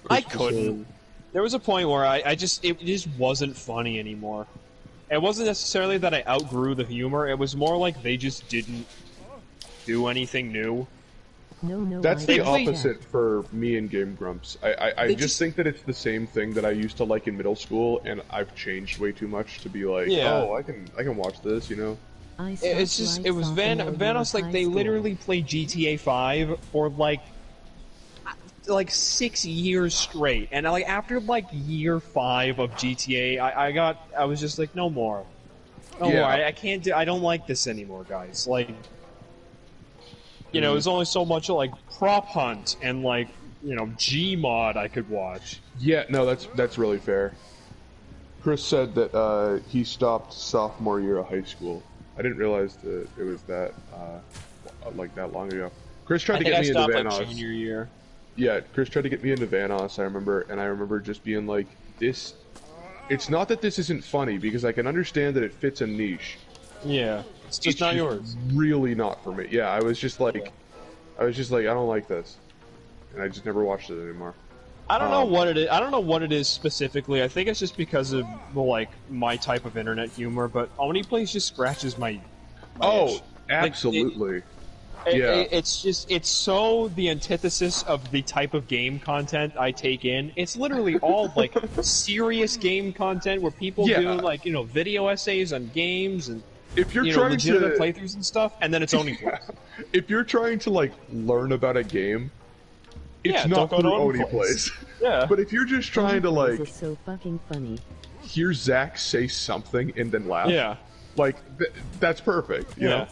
I couldn't. There was a point where it just wasn't funny anymore. It wasn't necessarily that I outgrew the humor. It was more like they just didn't do anything new.
That's the opposite for me and Game Grumps. I just think that it's the same thing that I used to like in middle school, and I've changed way too much to be like, oh, I can watch this, It
was Vanos, like, they literally played GTA 5 for like 6 years straight, and like after like year 5 of GTA, I was just like, no more. I can't I don't like this anymore, guys. Like, there's only so much like Prop Hunt and like, Gmod I could watch.
Yeah, no, that's really fair. Chris said that he stopped sophomore year of high school. I didn't realize that it was that like that long ago. Chris tried to get me into Vanos.
Like junior year.
Yeah, Chris tried to get me into Vanos, I remember just being like, this... It's not that this isn't funny, because I can understand that it fits a niche.
Yeah, it's just not yours.
Really not for me. Yeah, I was just like, I don't like this. And I just never watched it anymore.
I don't know what it is. I don't know what it is specifically. I think it's just because of, like, my type of internet humor, but Oni Plays just scratches my itch.
Absolutely.
It's so the antithesis of the type of game content I take in. It's literally all like serious game content where people do like video essays on games and
if you're trying
legitimate
to
playthroughs and stuff, and then it's Oni Plays.
If you're trying to like learn about a game, it's not
don't go to
through
Oni
Oni Plays.
Yeah.
But if you're just trying to like
It's so fucking funny.
hear Zach say something and then laugh, like that's perfect. You know?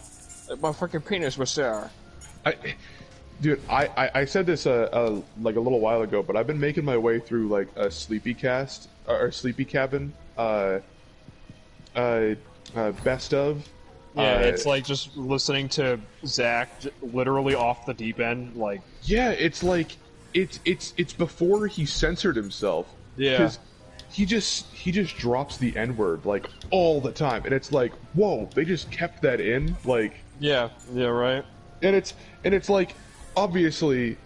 My fucking penis was there.
Dude, I said this like a little while ago, but I've been making my way through like a Sleepy Cast or Sleepy Cabin best of.
Yeah, it's like just listening to Zach literally off the deep end, like.
Yeah, it's like it's before he censored himself.
Yeah.
'Cause he just drops the N-word like all the time, and it's like, whoa, they just kept that in, like.
Yeah, right.
And it's like, obviously,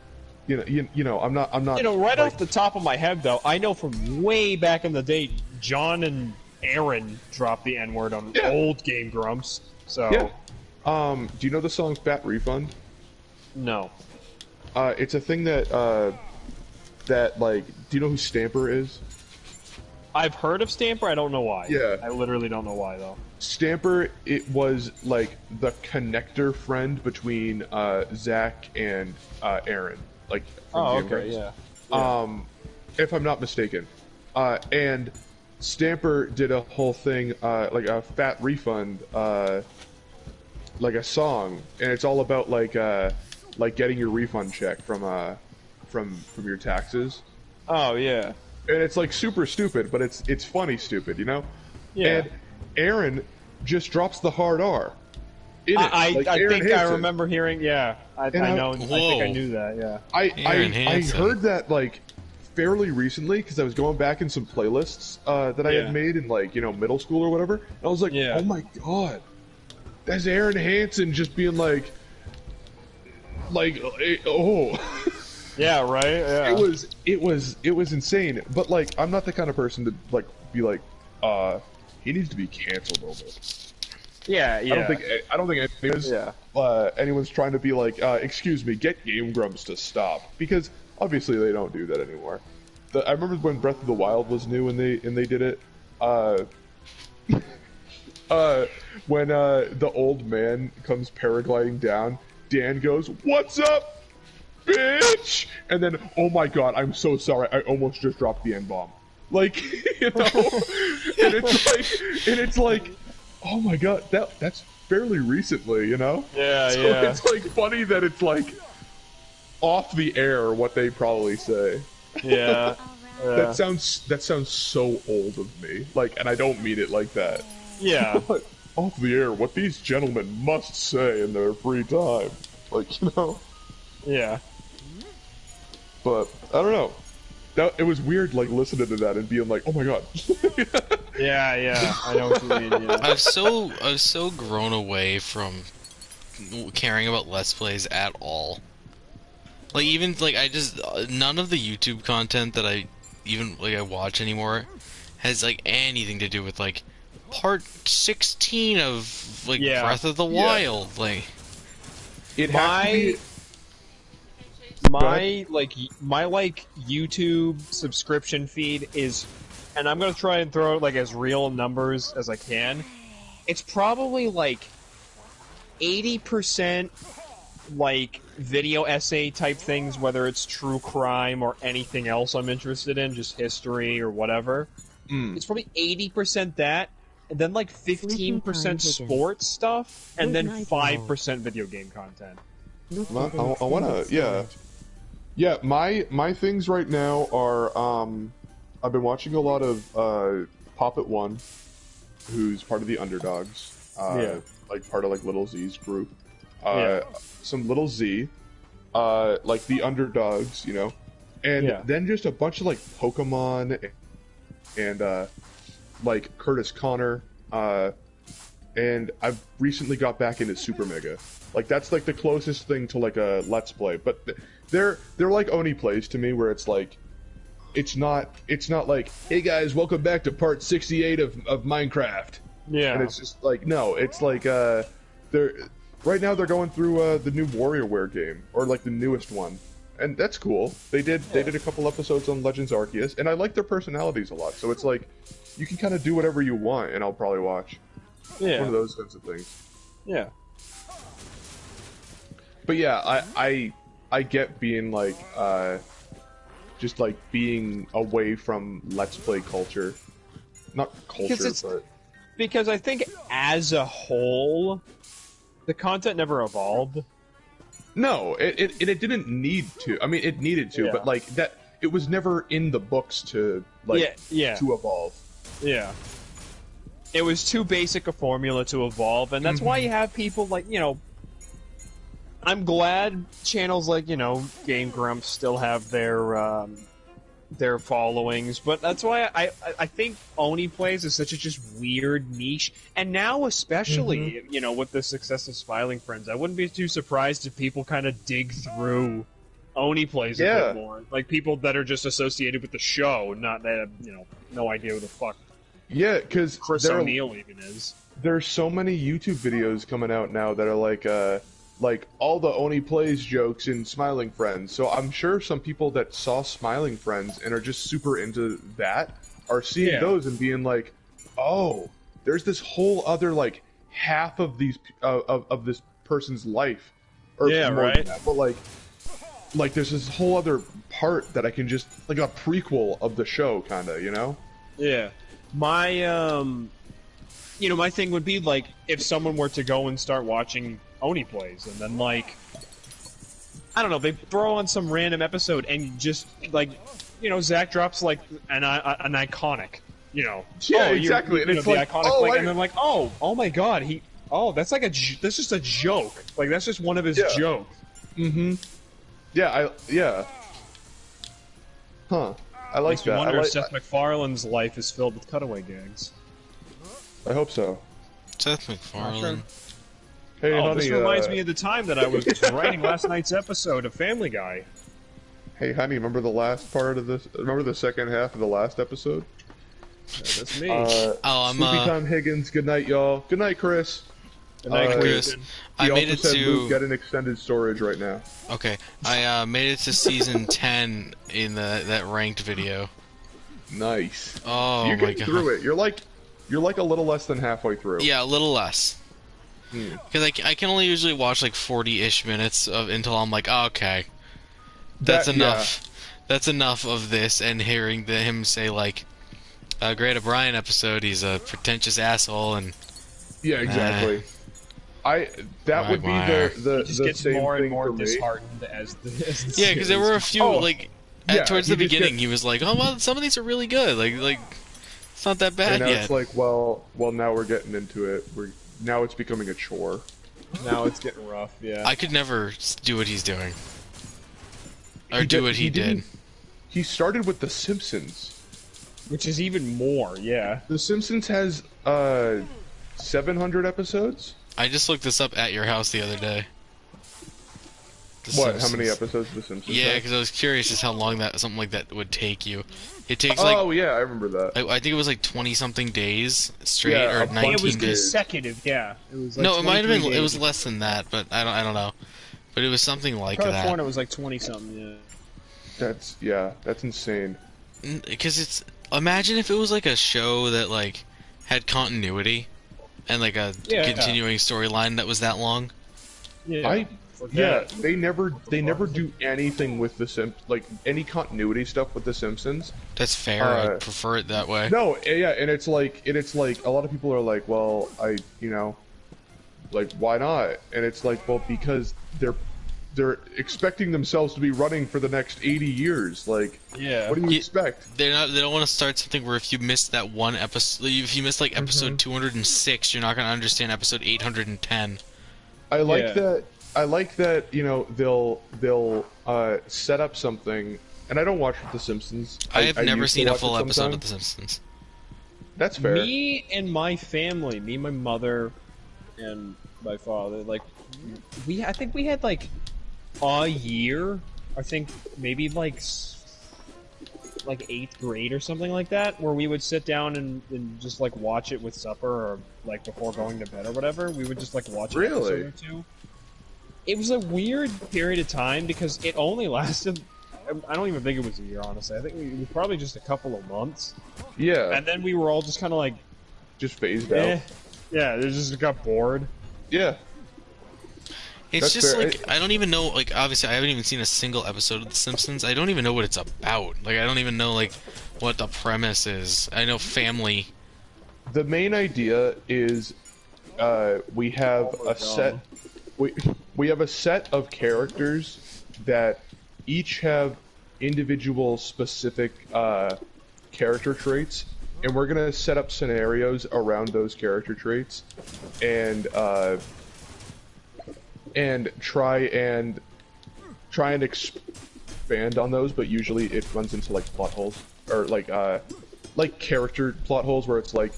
you know, I'm not.
Right off the top of my head, though, I know from way back in the day, John and Aaron dropped the N-word on old Game Grumps. So.
Yeah. Do you know the song "Fat Refund"?
No.
It's a thing that like, do you know who Stamper is?
I've heard of Stamper. I don't know why.
Yeah.
I literally don't know why though.
Stamper, it was like the connector friend between Zach and Aaron, like from Game Grumps.
Yeah.
If I'm not mistaken, and Stamper did a whole thing like a Fat Refund, like a song, and it's all about like getting your refund check from your taxes.
Oh yeah.
And it's like super stupid, but it's funny stupid, you know?
Yeah.
And Aaron just drops the hard R. In it.
I
Like,
think I remember hearing. Yeah, I know. I think I knew that. Yeah.
I heard that like fairly recently because I was going back in some playlists that I had made in like middle school or whatever. And I was like, oh my god, that's Aaron Hansen just being like oh.
Yeah, right. Yeah.
It was insane. But like, I'm not the kind of person to like be like, he needs to be canceled over it.
Yeah.
I don't think anyone's trying to be like, excuse me, get Game Grumps to stop, because obviously they don't do that anymore. I remember when Breath of the Wild was new and they did it. When the old man comes paragliding down, Dan goes, "What's up, bitch?" And then, oh my god, I'm so sorry, I almost just dropped the N-bomb. Like, and it's like, oh my god, that's fairly recently,
Yeah,
so it's like funny that it's like off the air what they probably say.
Yeah.
That sounds so old of me. Like, and I don't mean it like that.
Yeah.
But off the air, what these gentlemen must say in their free time. Like,
Yeah.
But I don't know. It was weird, like listening to that and being like, "Oh my god."
Yeah. I know what you mean. Yeah.
I've so grown away from caring about Let's Plays at all. Like even like none of the YouTube content that I watch anymore has like anything to do with like part 16 of like Breath of the Wild. Like
it has
my YouTube subscription feed is, and I'm gonna try and throw like as real numbers as I can. It's probably like 80% like video essay type things, whether it's true crime or anything else I'm interested in, just history or whatever. It's probably 80% that, and then like 15% sports stuff, and then 5% video game content.
I wanna, yeah. My things right now are I've been watching a lot of Poppet One, who's part of the Underdogs, like part of like Little Z's group. Some Little Z, like the Underdogs, and then just a bunch of like Pokemon and like Curtis Connor, and I've recently got back into Super Mega. Like that's like the closest thing to like a Let's Play, but they're like Oni plays to me, where it's like it's not like, hey guys, welcome back to part 68 of Minecraft.
Yeah,
and it's just like, no, it's like Right now they're going through the new WarioWare game, or like the newest one, and that's cool. They did a couple episodes on Legends Arceus, and I like their personalities a lot. So it's like you can kind of do whatever you want, and I'll probably watch.
Yeah.
One of those kinds of things.
Yeah.
But yeah, I get being like just like being away from Let's Play culture. Not culture, but
Because I think as a whole, the content never evolved.
no, it didn't need to. I mean, it needed to, but like that, it was never in the books to like to evolve.
Yeah. It was too basic a formula to evolve, and that's why you have people like, you know, I'm glad channels like, you know, Game Grumps still have their followings, but that's why I think Oni Plays is such a just weird niche, and now especially, you know, with the success of Smiling Friends, I wouldn't be too surprised if people kind of dig through Oni Plays a bit more. Like people that are just associated with the show, not that have, you know, no idea who the fuck
Yeah, because
Chris O'Neill even is.
There's so many YouTube videos coming out now that are like all the Oni Plays jokes in Smiling Friends. So I'm sure some people that saw Smiling Friends and are just super into that are seeing those and being like, oh, there's this whole other like half of these of this person's life. Or more than that, but like there's this whole other part that I can just like a prequel of the show, kind of, you know?
Yeah. My you know, my thing would be like if someone were to go and start watching Oni Plays, and then like I don't know, they throw on some random episode and just like, you know, Zach drops like an iconic, you know,
exactly, and it's like,
iconic, and I'm like, oh my god, that's like that's just a joke, like that's just one of his jokes.
Yeah, I like that.
I wonder if Seth
that.
MacFarlane's life is filled with cutaway gags.
I hope so.
Seth MacFarlane.
Hey, honey,
this reminds me of the time that I was writing last night's episode of Family Guy.
Hey, honey, remember the last part of this? Remember the second half of the last episode?
Yeah, that's me.
I'm
Sleepy Time Higgins. Good night, y'all. Good night, Chris.
Good night,
Chris.
He
I made
also
it
said
to.
Luke get an extended storage right now.
Okay, I made it to season 10 in that ranked video.
Nice.
Oh
You're
my
getting
god.
through it. You're like a little less than halfway through.
Yeah, a little less. Because I can only usually watch like 40-ish minutes until I'm like, oh, okay, that's enough.
Yeah.
That's enough of this, and hearing him say like, Great O'Brien episode, he's a pretentious asshole, and
Yeah, exactly. That would be the
He just
the
gets
same
more and
thing
more
for me.
disheartened as the
yeah, because there were a few like towards the
he just
beginning,
gets-
he was like, oh well, some of these are really good, like it's not that bad
And now
yet.
it's like, well, now we're getting into it. Now it's becoming a chore.
Now it's getting rough. Yeah.
I could never do what he's doing, or do what he did.
He started with The Simpsons.
Which is even more. Yeah.
The Simpsons has 700 episodes.
I just looked this up at your house the other day. The
What? How many
Simpsons.
episodes of The Simpsons?
Yeah,
have?
because I was curious as how long something like that would take you. It takes
Oh yeah, I remember that.
I think it was like 20-something days straight,
Yeah,
or
a bunch
19
It was
days.
days.
consecutive. Yeah. It was like
No, it might have been.
23
It was
days.
less than that, but I don't know. But it was something like
California
that.
was like 20 something. Yeah.
That's insane.
Because it's imagine if it was like a show that like had continuity and like a continuing storyline that was that long.
Yeah.
They never do anything with the like any continuity stuff with the Simpsons.
That's fair. I prefer it that way.
No, yeah, and it's like a lot of people are like, well, like why not? And it's like, well, because they're expecting themselves to be running for the next 80 years. Like,
Yeah.
what do you expect?
They don't want to start something where if you missed that one episode, if you missed like episode 206, you're not going to understand episode 810.
I like that, you know, they'll set up something, and I don't watch The Simpsons.
I have never
used to
seen a
watch it
full episode
sometime.
of The Simpsons.
That's fair.
Me and my family, me, my mother, and my father, like, I think we had like a year. I think maybe like like 8th grade or something like that, where we would sit down and just like watch it with supper or like before going to bed or whatever. We would just like watch an episode or two. It was a weird period of time because it only lasted. I don't even think it was a year, honestly. I think it was probably just a couple of months.
Yeah.
And then we were all just kind of like,
just phased out.
Yeah, they just got bored.
Yeah.
It's
That's
just
fair.
like I don't even know. Like obviously, I haven't even seen a single episode of The Simpsons. I don't even know what it's about. Like I don't even know like what the premise is. I know family.
The main idea is we have a set. We have a set of characters that each have individual specific character traits, and we're gonna set up scenarios around those character traits, and try and expand on those. But usually it runs into like plot holes or like character plot holes where it's like,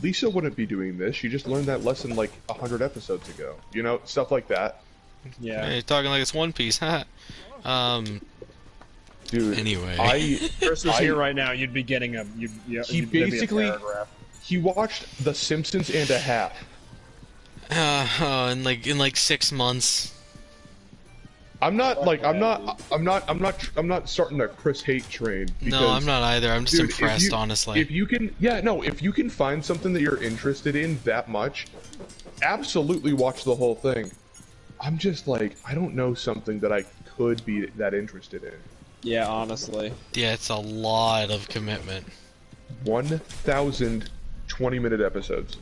Lisa wouldn't be doing this. She just learned that lesson like 100 episodes ago. You know, stuff like that.
Yeah.
Hey, you're talking like it's One Piece, huh?
Dude.
Anyway.
If Chris was here right now, you'd be getting a.
He basically he watched The Simpsons and a half.
In like 6 months.
I'm not starting the Chris hate train. Because,
No, I'm not either. I'm just
dude,
impressed, honestly.
If you can find something that you're interested in that much, absolutely watch the whole thing. I'm just like, I don't know something that I could be that interested in.
Yeah, honestly.
Yeah, it's a lot of commitment.
1,000 20-minute episodes.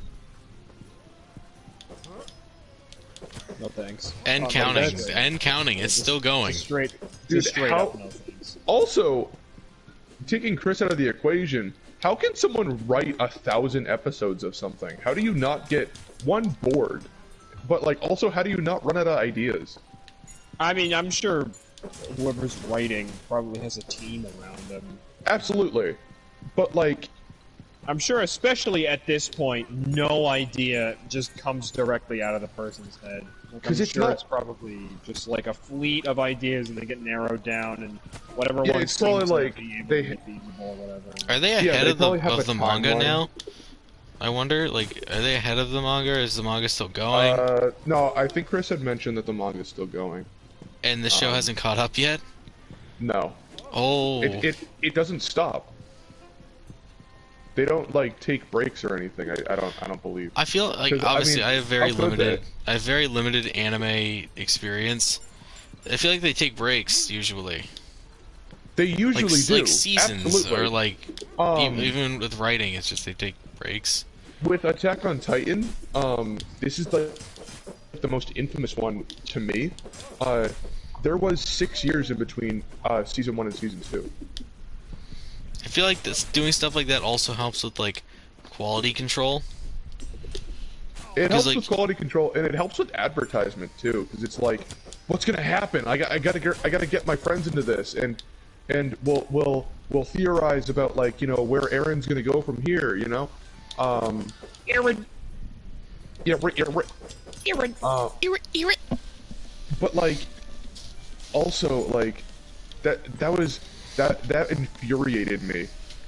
No thanks.
And counting. And counting. It's still going.
Straight,
Dude,
straight
how-
up no thanks.
Also, taking Chris out of the equation, how can someone write 1,000 episodes of something? How do you not get one bored? But like, also, how do you not run out of ideas?
I mean, I'm sure whoever's writing probably has a team around them.
Absolutely, but like,
I'm sure, especially at this point, no idea just comes directly out of the person's head. Like,
'Cause
I'm
it's
sure
not-
it's probably just like a fleet of ideas, and they get narrowed down, and whatever
Yeah,
one
it's probably
seems
like
to be able
they-
to be feasible or whatever.
Are they
Yeah,
ahead
they
of
probably have a
the manga
timeline.
now? I wonder, like, are they ahead of the manga, or is the manga still going?
No, I think Chris had mentioned that the manga's still going.
And the show hasn't caught up yet?
No,
Oh.
it doesn't stop. They don't like take breaks or anything. I don't believe.
I feel like
'Cause, I
obviously
mean,
I have very
how could
limited
they?
I have very limited anime experience. I feel like they take breaks usually.
They usually
Like
do.
like seasons
Absolutely.
or like
Um,
even with writing it's just they take breaks.
With Attack on Titan, this is the most infamous one to me. There was 6 years in between season 1 and season 2.
I feel like doing stuff like that also helps with like quality control.
It helps
like-
with quality control, and it helps with advertisement too, because it's like, what's gonna happen? I gotta get my friends into this, and we'll theorize about like, you know, where Aaron's gonna go from here, you know. Aaron. Yeah, Aaron.
Aaron.
But like, also like, that infuriated me,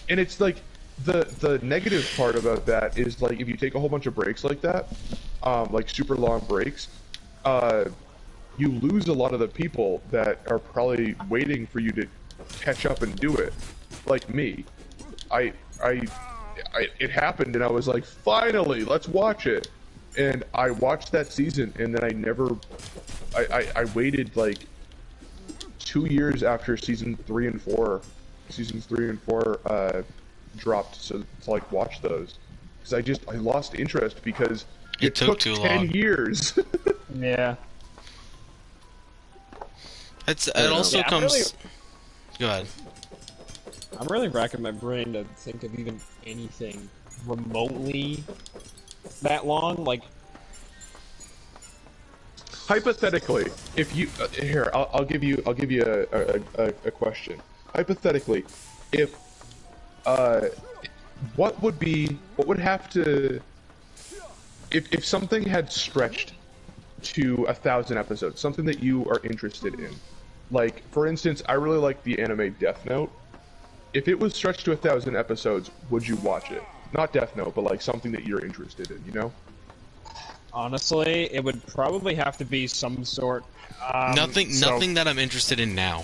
and it's like the negative part about that is like if you take a whole bunch of breaks like that, like super long breaks, you lose a lot of the people that are probably waiting for you to catch up and do it, like me. It happened, and I was like, finally, let's watch it. And I watched that season, and then I waited like 2 years after seasons 3 and 4 dropped to like watch those, because I lost interest because it took
too
10
long.
years.
Yeah.
It
don't
also
know. Yeah,
comes.
really-
Go ahead.
I'm really racking my brain to think of even anything remotely that long. Like,
Hypothetically, if you here, I'll give you a question. Hypothetically, if what would have to if something had stretched to 1,000 episodes, something that you are interested in, like for instance, I really like the anime Death Note. if it was stretched to 1,000 episodes, would you watch it? Not Death Note, but like something that you're interested in, you know?
Honestly, it would probably have to be some sort.
Nothing that I'm interested in now.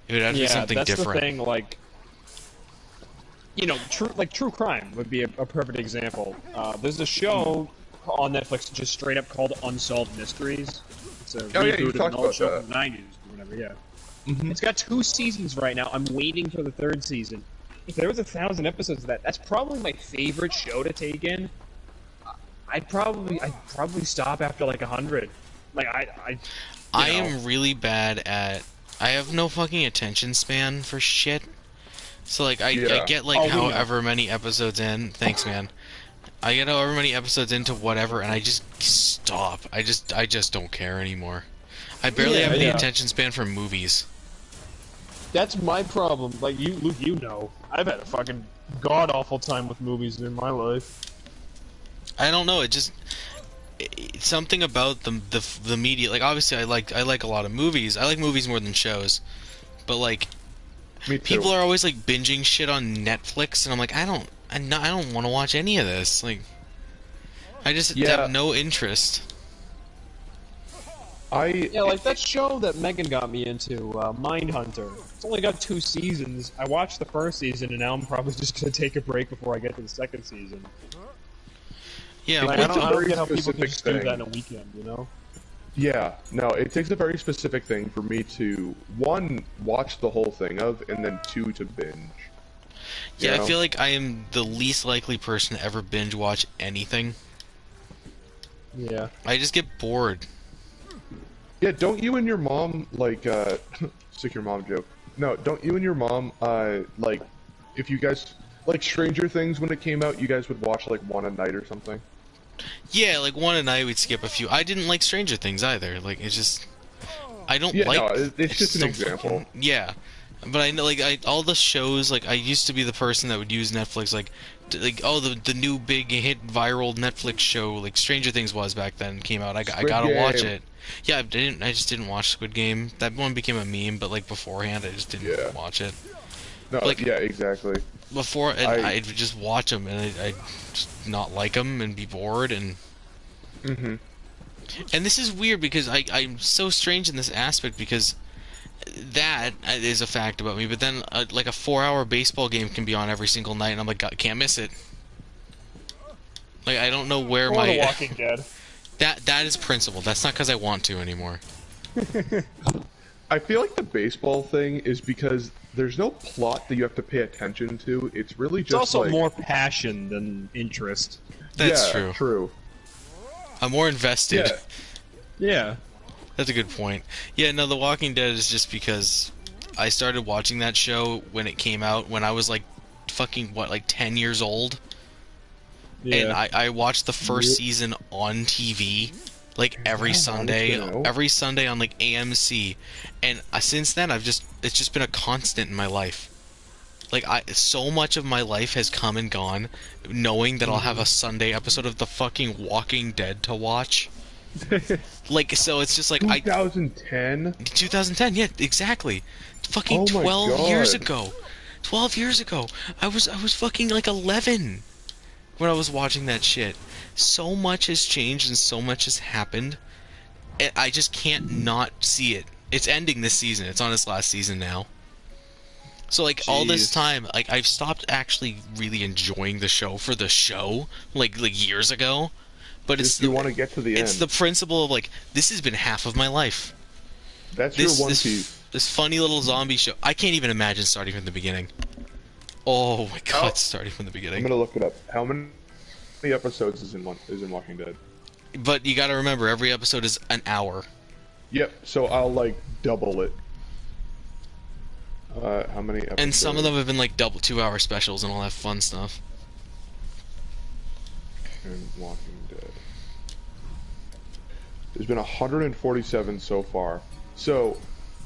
It would have to be something
that's
different.
the thing. Like, true crime would be a perfect example. There's a show on Netflix just straight up called Unsolved Mysteries. It's a reboot of an old show from the 90s or whatever. Yeah.
Mm-hmm.
It's got 2 seasons right now. I'm waiting for the 3rd season. If there was 1,000 episodes of that, that's probably my favorite show to take in. I'd probably stop after like 100. Like I
am really bad at. I have no fucking attention span for shit. So like I get like however many episodes in. Thanks, man. I get however many episodes into whatever, and I just stop. I just don't care anymore. I barely have any attention span for movies.
That's my problem. Like Luke, I've had a fucking god awful time with movies in my life.
I don't know. It's something about the media. Like obviously, I like a lot of movies. I like movies more than shows, but like people are always like binging shit on Netflix, and I'm like, I don't want to watch any of this. Like, I just have no interest.
Like that show that Megan got me into, Mindhunter. It's only got 2 seasons. I watched the 1st season, and now I'm probably just gonna take a break before I get to the 2nd season.
Yeah,
like, I don't get how people can just do that in a weekend, you know?
Yeah, no, it takes a very specific thing for me to, 1, watch the whole thing of, and then 2, to binge.
Yeah, I feel like I am the least likely person to ever binge watch anything.
Yeah.
I just get bored.
Yeah, don't you and your mom, like, sick your mom joke. No, don't you and your mom, like, if you guys, like, Stranger Things, when it came out, you guys would watch, like, 1 a night or something?
Yeah, like 1 a night, we'd skip a few. I didn't like Stranger Things either. Like, it's just... I don't like...
no, it's just an example.
Yeah. But I know, like, all the shows, like, I used to be the person that would use Netflix, like, the new big hit viral Netflix show, like Stranger Things was back then, came out. I gotta watch it. Yeah, I just didn't watch Squid Game. That one became a meme, but, like, beforehand, I just didn't watch it.
No,
like,
yeah, exactly.
Before, I'd just watch them, and I'd just not like them, and be bored, and...
Mm-hmm.
And this is weird, because I'm so strange in this aspect, because... That is a fact about me, but then like a 4-hour baseball game can be on every single night, and I'm like, God, can't miss it. Like I don't know where
or
my
The Walking Dead.
That is principle. That's not because I want to anymore.
I feel like the baseball thing is because there's no plot that you have to pay attention to. It's really just
also
like...
more passion than interest.
That's
true.
I'm more invested.
Yeah.
That's a good point. Yeah, no, The Walking Dead is just because I started watching that show when it came out, when I was like fucking, like 10 years old? Yeah. And I watched the first season on TV, like every Sunday on like AMC. And since then, it's just been a constant in my life. Like, so much of my life has come and gone knowing that I'll have a Sunday episode of the fucking Walking Dead to watch. Like, so it's just like
2010?
2010, yeah, exactly. Fucking 12 years ago. 12 years ago. I was fucking like 11 when I was watching that shit. So much has changed and so much has happened. And I just can't not see it. It's ending this season. It's on its last season now. So like all this time, like I've stopped actually really enjoying the show for the show, like years ago. But
you want to get to the end.
It's the principle of like, this has been half of my life.
That's your One Piece.
This funny little zombie show. I can't even imagine starting from the beginning. Oh my god, starting from the beginning.
I'm gonna look it up. How many episodes is in Walking Dead?
But you gotta remember, every episode is an hour.
Yep, so I'll like double it. How many episodes?
And some of them have been like double 2-hour specials and all that fun stuff.
And Walking Dead. There's been 147 so far. So,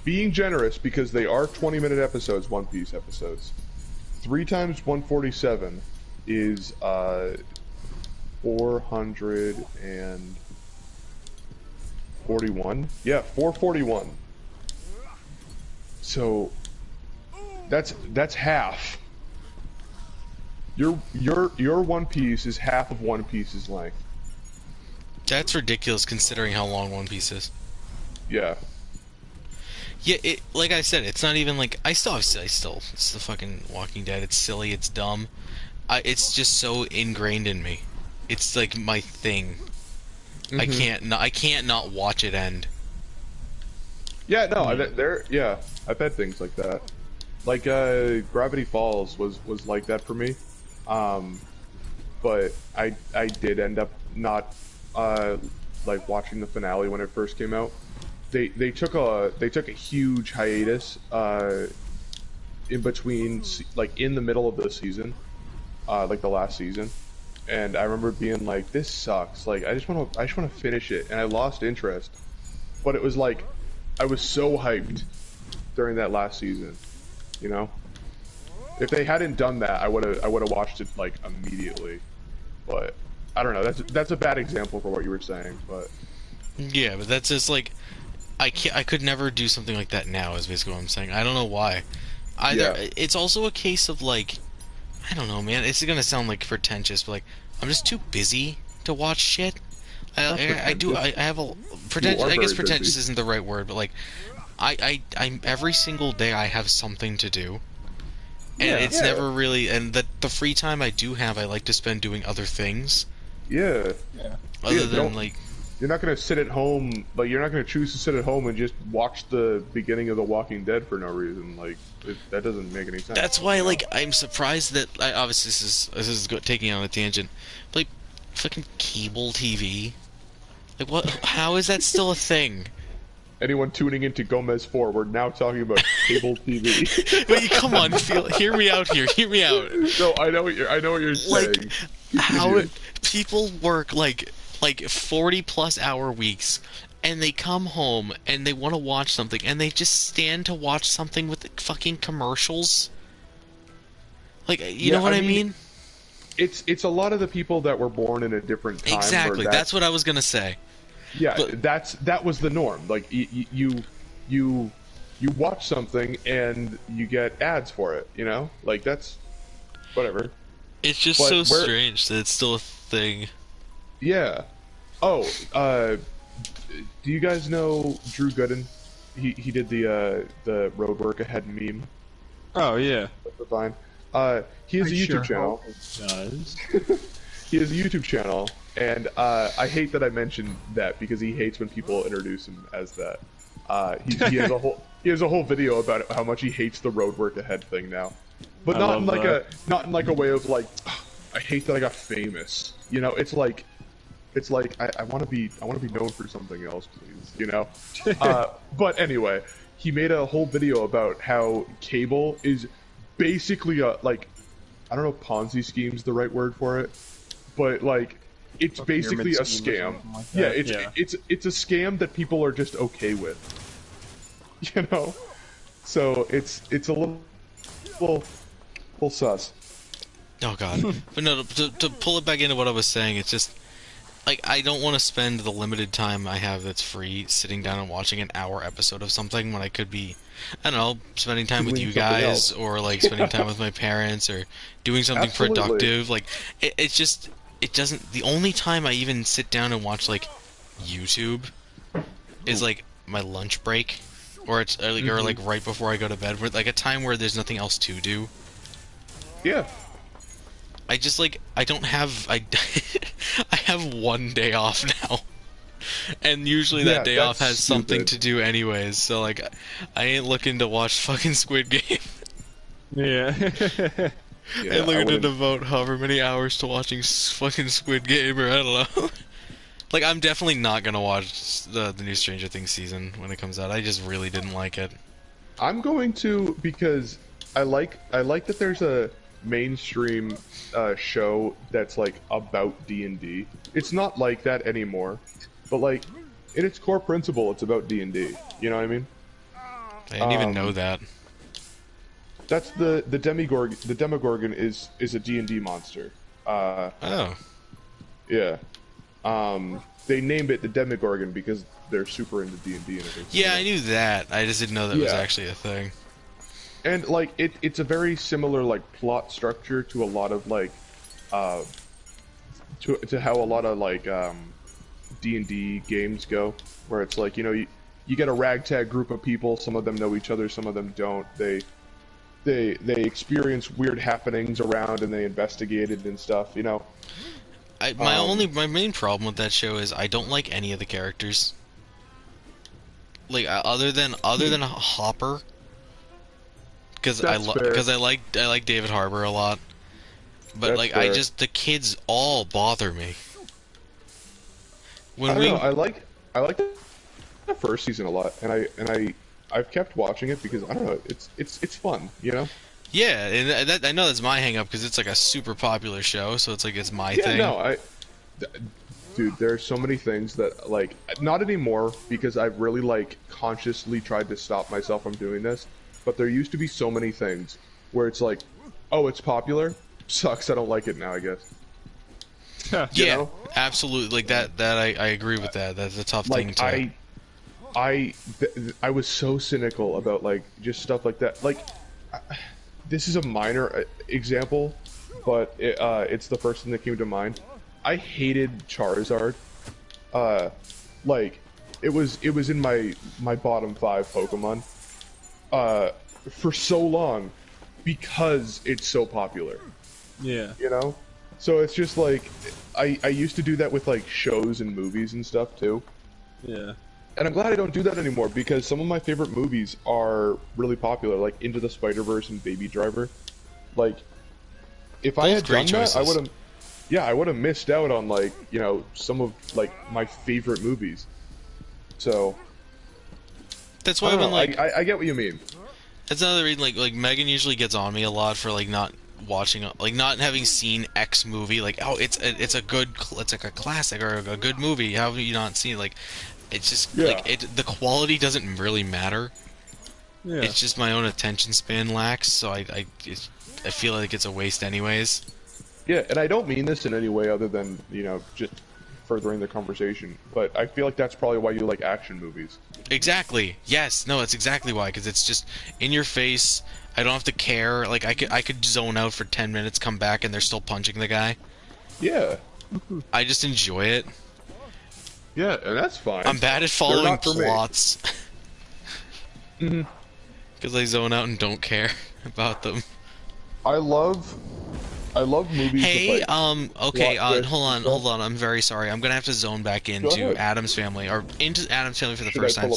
being generous, because they are 20-minute episodes, One Piece episodes. 3 times 147 is 441. Yeah, 441. So, That's half. Your One Piece is half of One Piece's length.
That's ridiculous considering how long One Piece is.
Yeah.
Yeah, like I said, it's not even like I still it's the fucking Walking Dead. It's silly, it's dumb. It's just so ingrained in me. It's like my thing.
Mm-hmm.
I can't not watch it end.
Yeah, no, I've had things like that. Like Gravity Falls was like that for me. But I did end up not like watching the finale when it first came out. They took a huge hiatus in between, like in the middle of the season, like the last season, and I remember being like, this sucks. Like I just want to finish it, and I lost interest. But it was like I was so hyped during that last season, you know. If they hadn't done that, I would have watched it like immediately. But I don't know. That's a bad example for what you were saying. But
Yeah, but that's just like I could never do something like that now. Is basically what I'm saying. I don't know why. It's also a case of like I don't know, man. It's gonna sound like pretentious, but like I'm just too busy to watch shit. I have a pretentious. I guess pretentious isn't the right word, but like I'm every single day I have something to do. And it's never really, and the free time I do have, I like to spend doing other things.
Yeah.
Other than like,
you're not gonna sit at home, like you're not gonna choose to sit at home and just watch the beginning of The Walking Dead for no reason. Like that doesn't make any sense.
That's why, like, I'm surprised that obviously this is taking on a tangent. But, like, fucking cable TV. Like, what? How is that still a thing?
Anyone tuning into Gomez 4, we're now talking about cable TV.
But come on, hear me out here. Hear me out.
No, I know what you're saying.
Like, how people work like 40+ hour weeks, and they come home and they want to watch something, and they just stand to watch something with the fucking commercials. Like, you know what I mean?
It's a lot of the people that were born in a different time.
Exactly. That's what I was gonna say.
Yeah,
but
that was the norm. Like you watch something and you get ads for it. You know, like that's whatever.
It's just so strange that it's still a thing.
Yeah. Oh, do you guys know Drew Gooden? He did the road work ahead meme.
Oh yeah.
That's fine. He has a YouTube channel.
Does.
He has a YouTube channel, and I hate that I mentioned that because he hates when people introduce him as that. He has a whole video about how much he hates the road work ahead thing now, but not in like a way of like, I hate that I got famous. You know, it's like I want to be known for something else, please. You know. But anyway, he made a whole video about how cable is basically a, like, I don't know if Ponzi scheme is the right word for it, but like it's basically a scam. Like it's a scam that people are just okay with. You know, so it's a little sus.
Oh god. But no, to pull it back into what I was saying, it's just like I don't want to spend the limited time I have that's free sitting down and watching an hour episode of something when I could be, I don't know, spending time with you guys or like spending time with my parents or doing something productive. Like it doesn't. The only time I even sit down and watch like YouTube is like my lunch break, or it's or like right before I go to bed, like a time where there's nothing else to do.
Yeah.
I just like I don't have I have one day off now, and usually that day off has something to do anyways. So like I ain't looking to watch fucking Squid Game.
Yeah.
I'm looking to devote however many hours to watching fucking Squid Game, or I don't know. Like I'm definitely not gonna watch the new Stranger Things season when it comes out. I just really didn't like it.
I'm going to, because I like that there's a mainstream show that's like about D&D. It's not like that anymore, but like in its core principle, it's about D&D. You know what I mean?
I didn't even know that.
That's the Demogorgon. The Demogorgon is a D&D monster.
Oh.
Yeah. They named it the Demogorgon because they're super into D&D and everything.
Yeah, I knew that. I just didn't know that was actually a thing.
And like it's a very similar like plot structure to a lot of like to how a lot of like D&D games go, where it's like, you know, you get a ragtag group of people, some of them know each other, some of them don't. They experience weird happenings around and they investigate it and stuff, you know.
My main problem with that show is I don't like any of the characters. Like other than Hopper, because I like David Harbour a lot, but
That's
like
fair.
the kids all bother me.
I don't know, I like the first season a lot, and I've kept watching it because I don't know, it's fun, you know.
Yeah, and I know that's my hang up because it's like a super popular show, so it's like it's my thing.
No, dude, there are so many things that like not anymore because I've really like consciously tried to stop myself from doing this. But there used to be so many things where it's like, oh, it's popular, sucks. I don't like it now, I guess. You
Yeah,
know?
absolutely. Like that I agree with that. That's a tough thing to.
I was so cynical about like just stuff like that. Like, this is a minor example, but it's the first thing that came to mind. I hated Charizard. Like, it was in my bottom 5 Pokemon for so long because it's so popular.
Yeah.
You know? So it's just like I used to do that with like shows and movies and stuff too.
Yeah.
And I'm glad I don't do that anymore because some of my favorite movies are really popular, like Into the Spider-Verse and Baby Driver. Like, if I had done that, I would have missed out on like, you know, some of like my favorite movies. So
That's why I've been like.
I get what you mean.
That's another reason. Like Megan usually gets on me a lot for like not watching, like not having seen X movie. Like, oh, it's like a classic or a good movie. How have you not seen it? Like, it's just like the quality doesn't really matter.
Yeah.
It's just my own attention span lacks, so I feel like it's a waste anyways.
Yeah, and I don't mean this in any way other than, you know, just furthering the conversation, but I feel like that's probably why you like action movies.
Exactly. Yes. No, that's exactly why. Because it's just in your face. I don't have to care. Like I could zone out for 10 minutes, come back, and they're still punching the guy.
Yeah.
I just enjoy it.
Yeah, and that's fine.
I'm bad at following plots. Because I zone out and don't care about them.
I love movies.
Hey,
with, like,
okay,
plot
hold on. I'm very sorry. I'm gonna have to zone back into Adam's Family, or into Adam's Family for the first time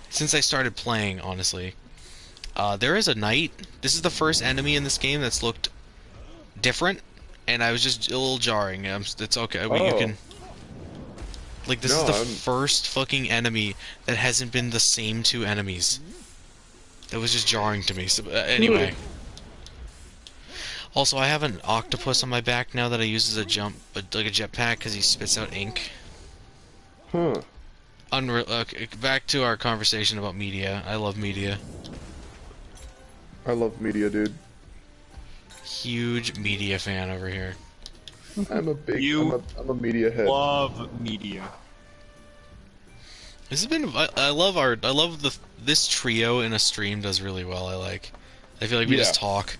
since I started playing. Honestly, there is a knight. This is the first enemy in this game that's looked different, and I was just a little jarring. It's okay. You can. Like, this is the first fucking enemy that hasn't been the same 2 enemies. That was just jarring to me. So, anyway. Also, I have an octopus on my back now that I use as a like a jetpack, because he spits out ink.
Huh.
Okay, back to our conversation about media. I love media.
I love media, dude.
Huge media fan over here.
I'm a media head.
Love media.
This has been. I love this trio in a stream does really well. I feel like we just talk.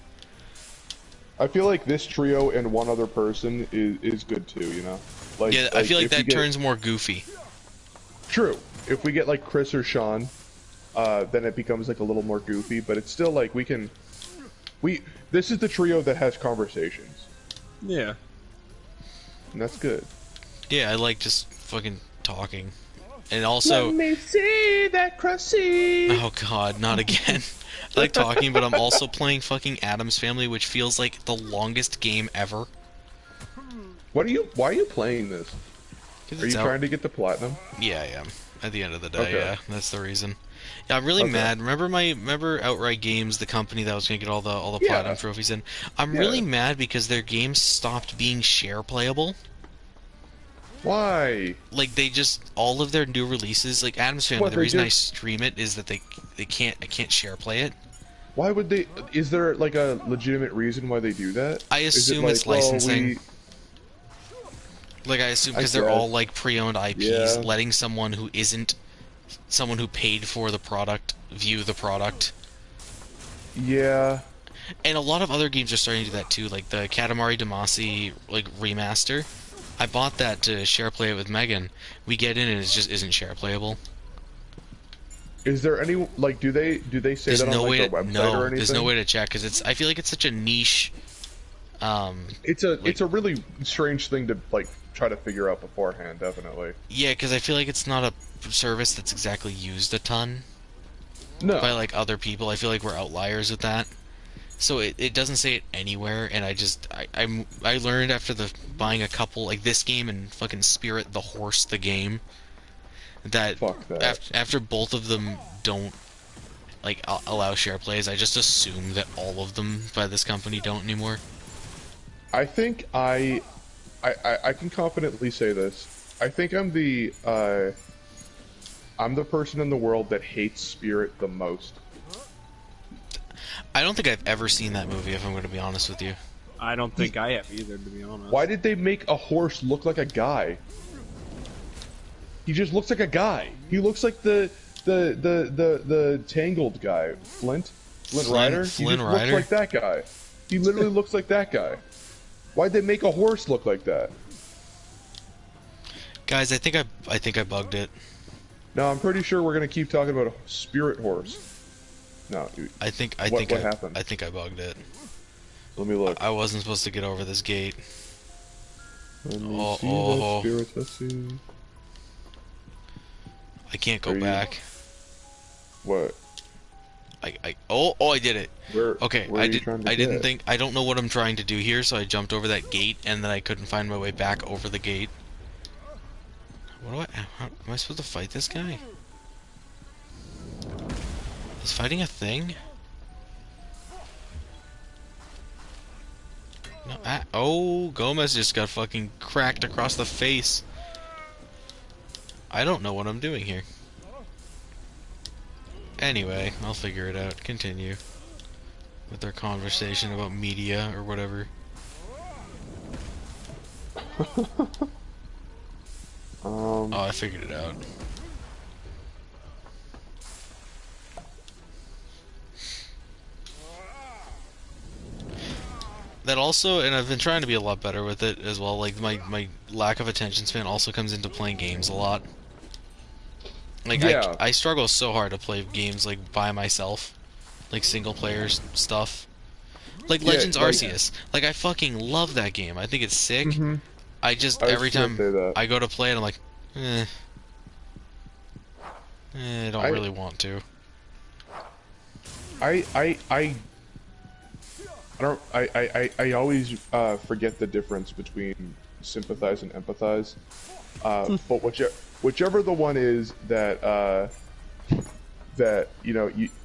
I feel like this trio and one other person is good too. You know. Like,
yeah, I feel like that turns more goofy.
True. If we get like Chris or Sean, then it becomes like a little more goofy. But it's still like this is the trio that has conversations.
Yeah.
And that's good.
Yeah, I like just fucking talking. And also...
Let me see that crusty!
Oh god, not again. I like talking, but I'm also playing fucking Adam's Family, which feels like the longest game ever.
Why are you playing this? Are you trying to get the platinum?
Yeah, I am. At the end of the day,
Okay.
yeah. That's the reason. Yeah, I'm really mad. Remember Outright Games, the company that was gonna get all the platinum trophies in? I'm really mad because their games stopped being share playable.
Why?
Like, they just all of their new releases, like Adam's Family, the reason I stream it is that I can't share play it.
Why would they? Is there like a legitimate reason why they do that?
I assume it's licensing. Like, I assume because they're all like pre-owned IPs, letting someone who isn't someone who paid for the product view the product.
Yeah.
And a lot of other games are starting to do that too, like the Katamari Damacy like remaster. I bought that to share play it with Megan. We get in and it just isn't share playable.
Is there any like do they say
There's
that on
no
like
way
their
to
website or anything?
there's no way to check because I feel like it's such a niche.
It's a really strange thing to like try to figure out beforehand, definitely.
Yeah, because I feel like it's not a service that's exactly used a ton
No.
by like other people. I feel like we're outliers with that. So it doesn't say it anywhere, and I learned after buying a couple like this game and fucking Spirit the Horse the game that,
Fuck that.
after both of them don't like allow share plays, I just assume that all of them by this company don't anymore.
I think I can confidently say this. I think I'm the person in the world that hates Spirit the most.
I don't think I've ever seen that movie, if I'm going to be honest with you.
I don't think I have either, to be honest.
Why did they make a horse look like a guy? He just looks like a guy. He looks like the Tangled guy, Flint Rider. He
Flynn
just
Rider?
looks like that guy. He literally looks like that guy. Why'd they make a horse look like that?
Guys, I think I bugged it.
No, I'm pretty sure we're gonna keep talking about a spirit horse. No,
I think
what happened?
I think I bugged it.
Let me look.
I wasn't supposed to get over this gate.
Let me
Oh,
see
oh.
the spirits. Let's see.
I can't go
Are you-
back.
What?
I did it.
Where?
Okay,
where are you trying to get?
I don't know what I'm trying to do here, so I jumped over that gate and then I couldn't find my way back over the gate. How am I supposed to fight this guy? Is fighting a thing? No, oh, Gomez just got fucking cracked across the face. I don't know what I'm doing here. Anyway, I'll figure it out. Continue with our conversation about media or whatever. Oh, I figured it out. That also, and I've been trying to be a lot better with it as well, like my lack of attention span also comes into playing games a lot. Like,
Yeah.
I struggle so hard to play games, like, by myself. Like, single-player stuff. Like,
Yeah,
Legends
like-
Arceus. Like, I fucking love that game. I think it's sick.
Mhm.
I just,
I was
every
gonna
time
say that.
I go to play it, I'm like, I don't really want to.
I always forget the difference between sympathize and empathize. But whichever the one is that that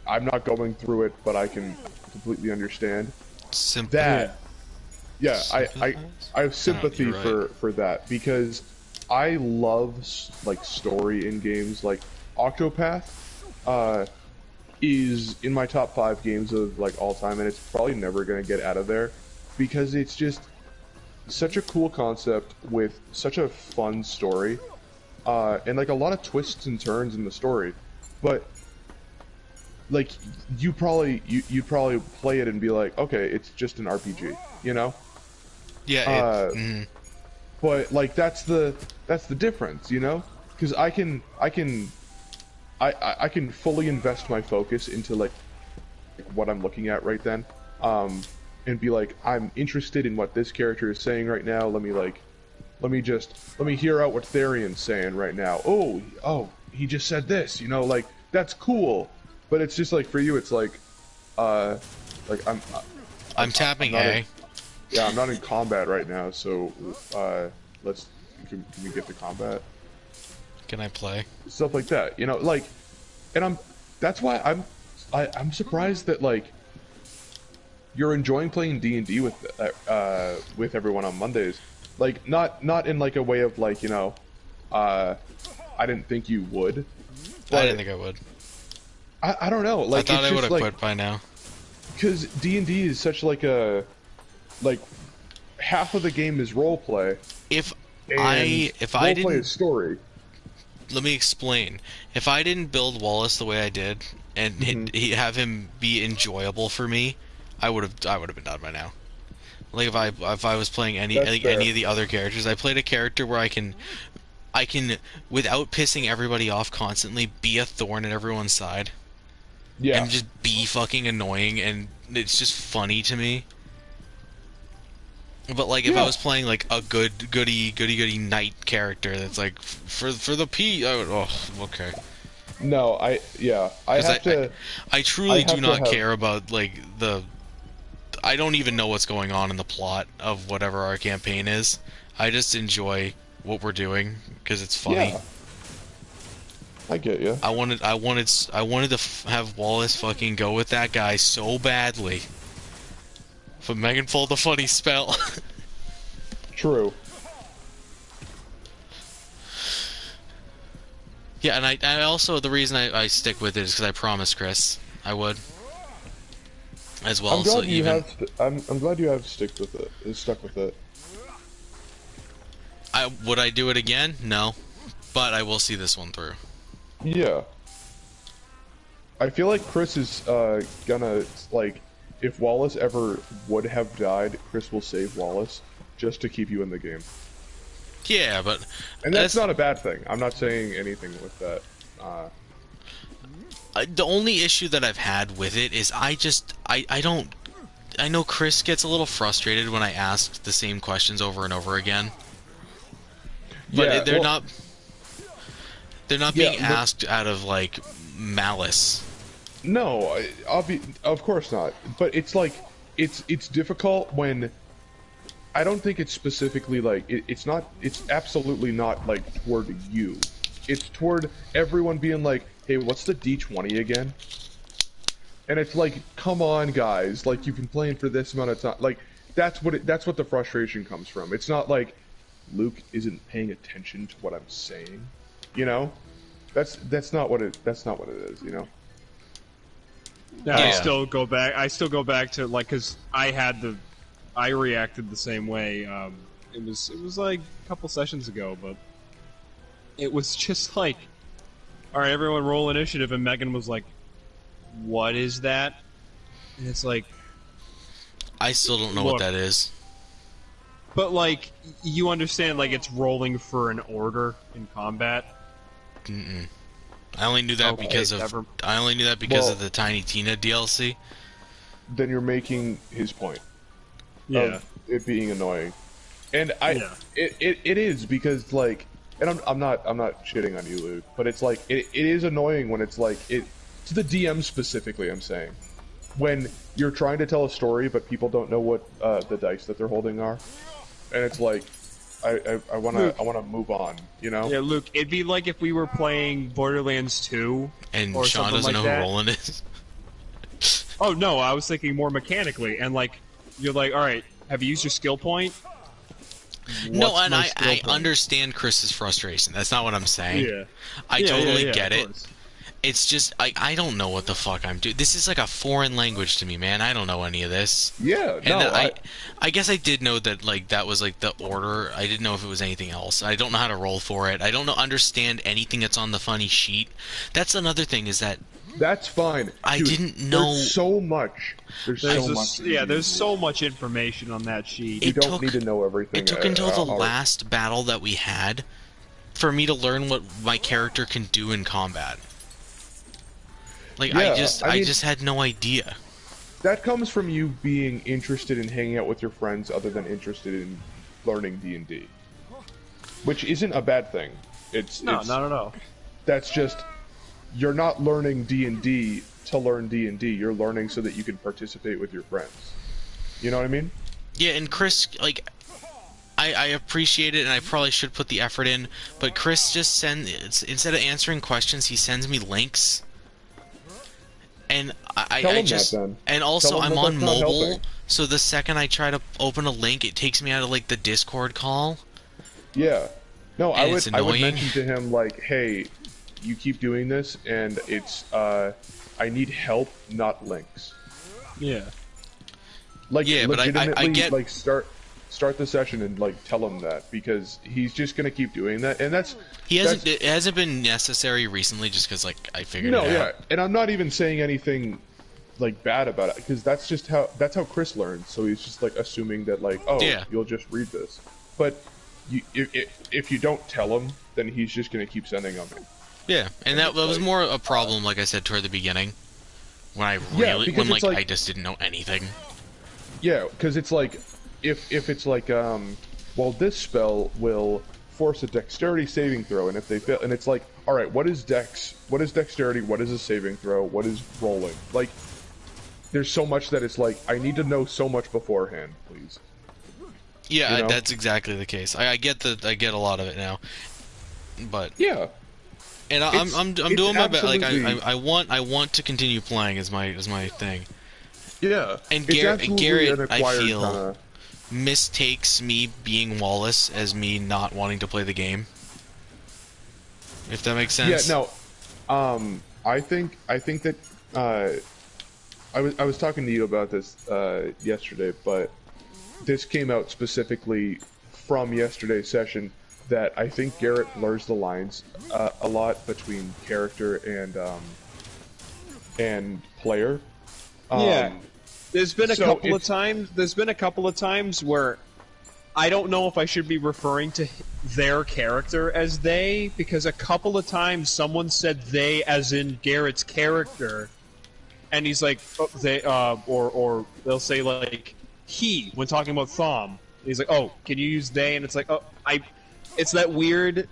I'm not going through it, but I can completely understand that. Yeah, I have sympathy
you're right.
for that because I love like story in games. Like Octopath is in my top 5 games of like all time, and it's probably never gonna get out of there because it's just such a cool concept with such a fun story, and like a lot of twists and turns in the story. But like you'd probably play it and be like, okay, it's just an RPG, you know?
Yeah,
But like that's the difference, you know? Because I can fully invest my focus into like what I'm looking at right then, and be like, I'm interested in what this character is saying right now. Let me hear out what Therion's saying right now. Oh, he just said this, you know, like that's cool. But it's just like for you, it's like I'm
tapping
not
A.
in- yeah, I'm not in combat right now, so can we get to combat?
Can I play?
Stuff like that, you know, like, and that's why I'm surprised that like you're enjoying playing D&D with everyone on Mondays, like not in like a way of like, you know, I didn't think you would.
I didn't think I would.
I don't know, like
I thought
it's
I would
just
have
like,
quit by now.
because D&D is such like a like half of the game is roleplay.
If
And
I
roleplay
didn't,
is story.
let me explain. If I didn't build Wallace the way I did, and he have him be enjoyable for me, I would have been done by now. Like if I was playing any
That's fair.
any of the other characters, I played a character where I can without pissing everybody off constantly be a thorn in everyone's side
Yeah.
and just be fucking annoying, and it's just funny to me. But like if I was playing like a goody knight character that's like for the P, I would, oh, okay.
No, I
'Cause
have to.
I truly
have
do
to
not
have-
care about like the. I don't even know what's going on in the plot of whatever our campaign is. I just enjoy what we're doing because it's funny.
Yeah. I get you.
I wanted to have Wallace fucking go with that guy so badly. But Megan pulled a funny spell.
True.
Yeah, and I also, the reason I stick with it is because I promised Chris I would. As well,
I'm glad
so
you
even
have. I'm glad you have stuck with it.
would I do it again? No, but I will see this one through.
Yeah. I feel like Chris is gonna like, if Wallace ever would have died, Chris will save Wallace just to keep you in the game.
Yeah, but
And that's not a bad thing. I'm not saying anything with that.
The only issue that I've had with it is I don't. I know Chris gets a little frustrated when I ask the same questions over and over again. But
Yeah,
they're
well-
not. They're not
Yeah,
being
but-
asked out of like malice.
No, of course not. But it's like, it's difficult when. I don't think it's specifically like it's not. It's absolutely not like toward you. It's toward everyone being like, "Hey, what's the D20 again?" And it's like, "Come on, guys! Like you've been playing for this amount of time." Like that's what the frustration comes from. It's not like Luke isn't paying attention to what I'm saying. You know, that's not what it is. You know.
Yeah,
Yeah.
I still go back to like, because I reacted the same way. It was like a couple sessions ago, but it was just like, all right, everyone roll initiative, and Megan was like, "What is that?" And it's like,
I still don't know
Look.
what that is.
but like, you understand, like it's rolling for an order in combat.
Mm-mm. I only knew that
Okay,
because of
never-
I only knew that because
Well-
of the Tiny Tina DLC.
Then you're making his point.
Yeah,
Of it being annoying, and
Yeah.
it is because like, and I'm not shitting on you, Luke, but it's like it is annoying when it's like to the DM specifically. I'm saying when you're trying to tell a story but people don't know what the dice that they're holding are, and it's like I wanna move on, you know?
yeah, Luke. It'd be like if we were playing Borderlands 2,
And
or
Sean
something
doesn't
like
know
that.
who Roland is.
Oh no, I was thinking more mechanically, and like you're like, all right, have you used your skill point?
No,
What's
and
my
I
skill point?
understand Chris's frustration. That's not what I'm saying.
Yeah,
I
Yeah,
totally
yeah,
get
of
it.
course.
It's just I don't know what the fuck I'm doing. This is like a foreign language to me, man. I don't know any of this.
Yeah,
And
no,
I guess I did know that like that was like the order. I didn't know if it was anything else. I don't know how to roll for it. I don't understand anything that's on the funny sheet. That's another thing is that
that's fine.
I
Dude,
didn't know-
There's so much. There's so much.
There's so much information on that sheet.
You
It
don't
took-
need to know everything.
it took until the
already.
last battle that we had for me to learn what my character can do in combat. Like
Yeah,
I
mean,
just had no idea.
that comes from you being interested in hanging out with your friends other than interested in learning D&D, which isn't a bad thing. It's
Not at all.
That's just, you're not learning D&D to learn D&D. You're learning so that you can participate with your friends. You know what I mean?
Yeah, and Chris, like, I appreciate it, and I probably should put the effort in, but Chris just instead of answering questions, he sends me links. And
Tell
I
him
just,
that, then.
and also
Tell him
I'm
that
on
that's not
mobile,
helping.
so the second I try to open a link, it takes me out of, like, the Discord call.
Yeah. No,
And
I
it's
would
annoying.
mention to him, like, hey, you keep doing this, and it's, I need help, not links.
Yeah.
Like,
Yeah, but I
legitimately,
get-
like, start start the session and like tell him that, because he's just gonna keep doing that, and
It hasn't been necessary recently, just because like I figured it out.
yeah, and I'm not even saying anything like bad about it, because that's how Chris learns. So he's just like assuming that like, oh, you'll just read this, but if you don't tell him, then he's just gonna keep sending them.
Yeah, and that was more a problem, like I said, toward the beginning, when I just didn't know anything.
Yeah, because it's like, if it's like, well, this spell will force a dexterity saving throw, and if they fail, and it's like, all right, what is dex? What is dexterity? What is a saving throw? What is rolling? Like, there's so much that it's like, I need to know so much beforehand, please.
Yeah,
You know?
that's exactly the case. I get a lot of it now, but
Yeah.
and I'm doing my best. Like
absolutely-
I want to continue playing as my thing.
Yeah.
And
It's absolutely
Garret,
an
I
acquired
feel,
kinda-
mistakes me being Wallace as me not wanting to play the game. If that makes sense.
Yeah, no. I think that I was talking to you about this yesterday, but this came out specifically from yesterday's session, that I think Garret blurs the lines a lot between character and player.
Yeah. There's been a
so
couple of
it's-
times. There's been a couple of times where I don't know if I should be referring to their character as they, because a couple of times someone said they as in Garrett's character, and he's like, oh, they, or they'll say like he when talking about Thom. He's like, oh, can you use they? And it's like, oh, it's that weird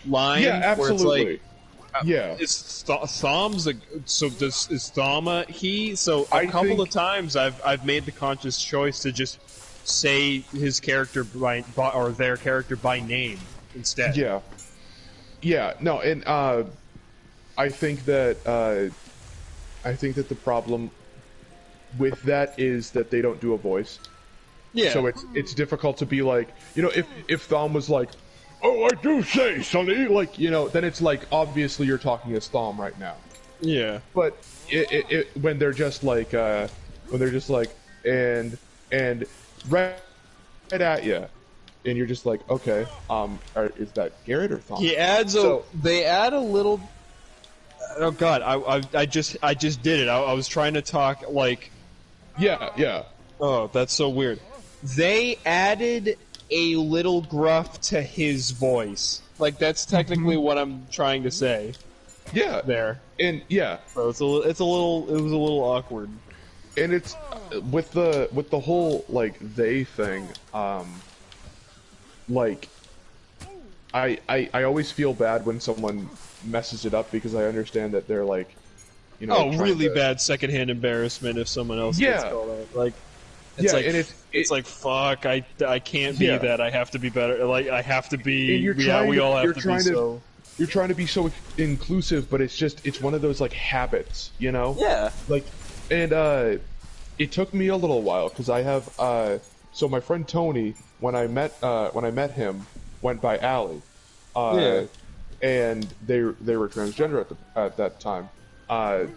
line
Yeah,
where it's
absolutely.
like,
Yeah.
is Thom's a, so is Thom a he? So a
I
couple
think-
of times I've made the conscious choice to just say his character by or their character by name instead.
Yeah. Yeah, no, and I think that the problem with that is that they don't do a voice.
Yeah.
So it's difficult to be like, you know, if Thom was like, oh, I do say, Sonny, like, you know, then it's like, obviously you're talking as Thom right now.
yeah.
But when they're just like, and right at you, and you're just like, okay, is that Garret or Thom?
He adds
So-
they add a little. Oh God, I just did it. I was trying to talk like.
Yeah.
Oh, that's so weird. They added a little gruff to his voice. Like that's technically what I'm trying to say
Yeah.
there.
And yeah,
So it was a little awkward.
and it's with the whole like they thing, like I always feel bad when someone messes it up, because I understand that they're like, you know,
Oh,
trying
really
to-
bad secondhand embarrassment if someone else gets
Yeah.
called out. Like,
Yeah,
like,
and
it's like fuck. I can't be
Yeah.
that. I have to be better. Like I have to be.
And you're
Yeah,
trying
we
to-
all have
you're
to be
trying to-
so.
You're trying to be so inclusive, but it's one of those like habits, you know?
Yeah.
Like, and it took me a little while, because I have so my friend Tony, when I met him, went by Allie,
Yeah.
and they were transgender at that time.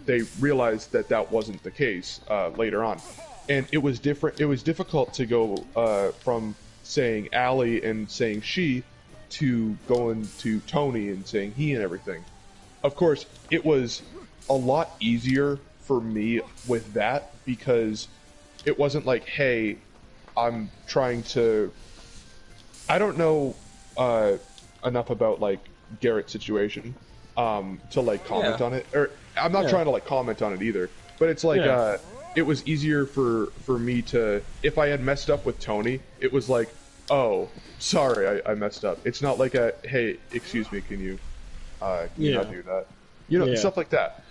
They realized that wasn't the case later on, and it was different. It was difficult to go from saying Allie and saying she to going to Tony and saying he and everything. Of course, it was a lot easier for me with that, because it wasn't like, hey, I'm trying to... I don't know enough about, like, Garrett's situation to, like, comment
Yeah.
on it. Or, I'm not
Yeah.
trying to, like, comment on it either. But it's like,
Yeah.
it was easier for me to... If I had messed up with Tony, it was like, oh, sorry, I messed up. It's not like a, hey, excuse me, can you not do that? You know,
Yeah.
stuff like that.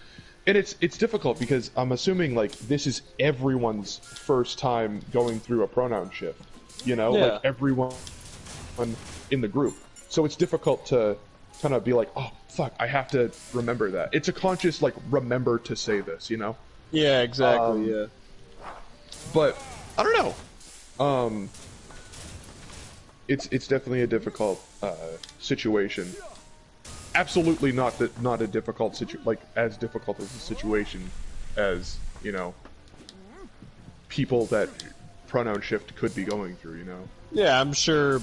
And it's difficult, because I'm assuming, like, this is everyone's first time going through a pronoun shift. You know?
Yeah.
Like, everyone in the group. So it's difficult to kind of be like, oh, fuck, I have to remember that. It's a conscious, like, remember to say this, you know?
Yeah. Exactly. Yeah.
But, I don't know. It's definitely a difficult situation. Absolutely not a difficult like as difficult as a situation as, you know, people that pronoun shift could be going through, you know.
Yeah, I'm sure.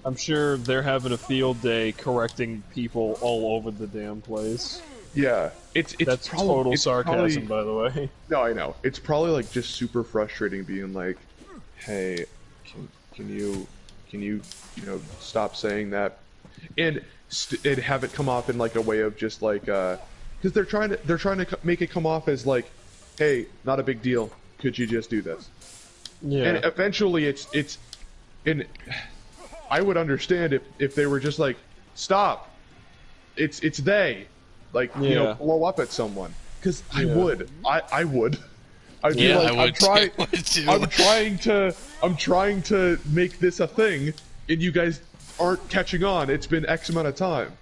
I'm sure they're having a field day correcting people all over the damn place.
Yeah, it's
That's
probably,
total
it's
sarcasm,
probably,
by the way.
No, I know. It's probably like just super frustrating being like, "Hey, can you stop saying that?" And and have it come off in like a way of just like because they're trying to make it come off as like, "Hey, not a big deal. Could you just do this?"
Yeah.
And eventually it's and I would understand if they were just like, "Stop. It's they." Like,
Yeah.
blow up at someone. Because I
Yeah.
would. I would. I'd be
Yeah,
like,
I would too.
I'm trying to make this a thing, and you guys aren't catching on. It's been X amount of time.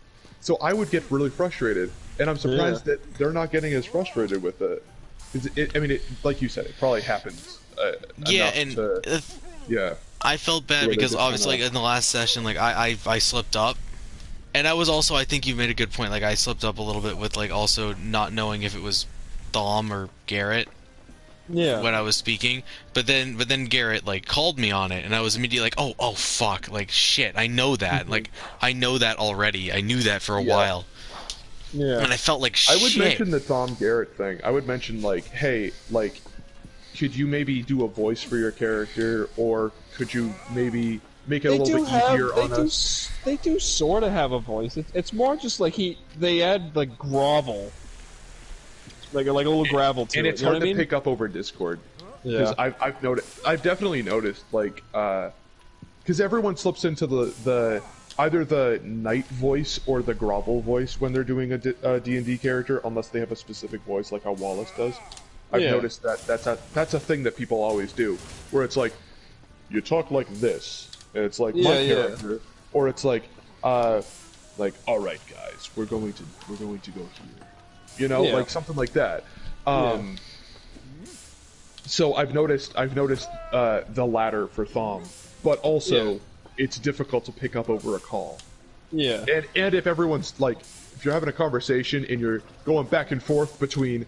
So I would get really frustrated, and I'm surprised that they're not getting as frustrated with it. 'Cause I mean, like you said, it probably happens.
Yeah,
enough
and
to, yeah.
I felt bad
Where they
because
just
obviously,
kinda-
like, in the last session, like I slipped up, and I was also, I think you made a good point. Like I slipped up a little bit with like also not knowing if it was Thom or Garret
Yeah.
when I was speaking. But then Garret like called me on it, and I was immediately like, oh fuck, like shit, I know that. Like I know that already. I knew that for a while,
Yeah.
and I felt like
I
shit.
would mention the Thom Garret thing. I would mention like, hey, like, could you maybe do a voice for your character, or could you maybe make it a little bit easier on us?
They do sort of have a voice. It's more just like they add like grovel, like a little gravel to
And
it.
it's
You know
hard
what I
to
mean?
pick up over Discord because
Yeah.
I've definitely noticed like because everyone slips into the either the knight voice or the grovel voice when they're doing a D&D character, unless they have a specific voice like how Wallace does. I've
Yeah.
noticed that that's a thing that people always do, where it's like you talk like this, and it's like my
Yeah.
character, or it's like all right guys, we're going to go here,
Yeah.
like something like that. So I've noticed the latter for Thom, but also it's difficult to pick up over a call.
Yeah.
And if everyone's like, if you're having a conversation and you're going back and forth between,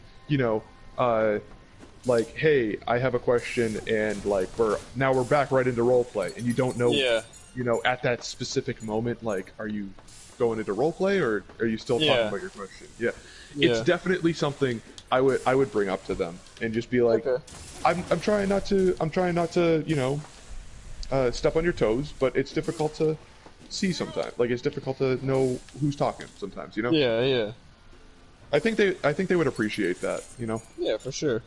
like, hey, I have a question, and like we're back right into roleplay, and you don't know,
Yeah.
At that specific moment, like, are you going into roleplay or are you still talking about your question? Yeah. It's
Yeah.
definitely something I would bring up to them and just be like,
Okay.
I'm trying not to step on your toes, but it's difficult to see sometimes. Like, it's difficult to know who's talking sometimes,
Yeah. Yeah.
I think they would appreciate that,
Yeah, for sure.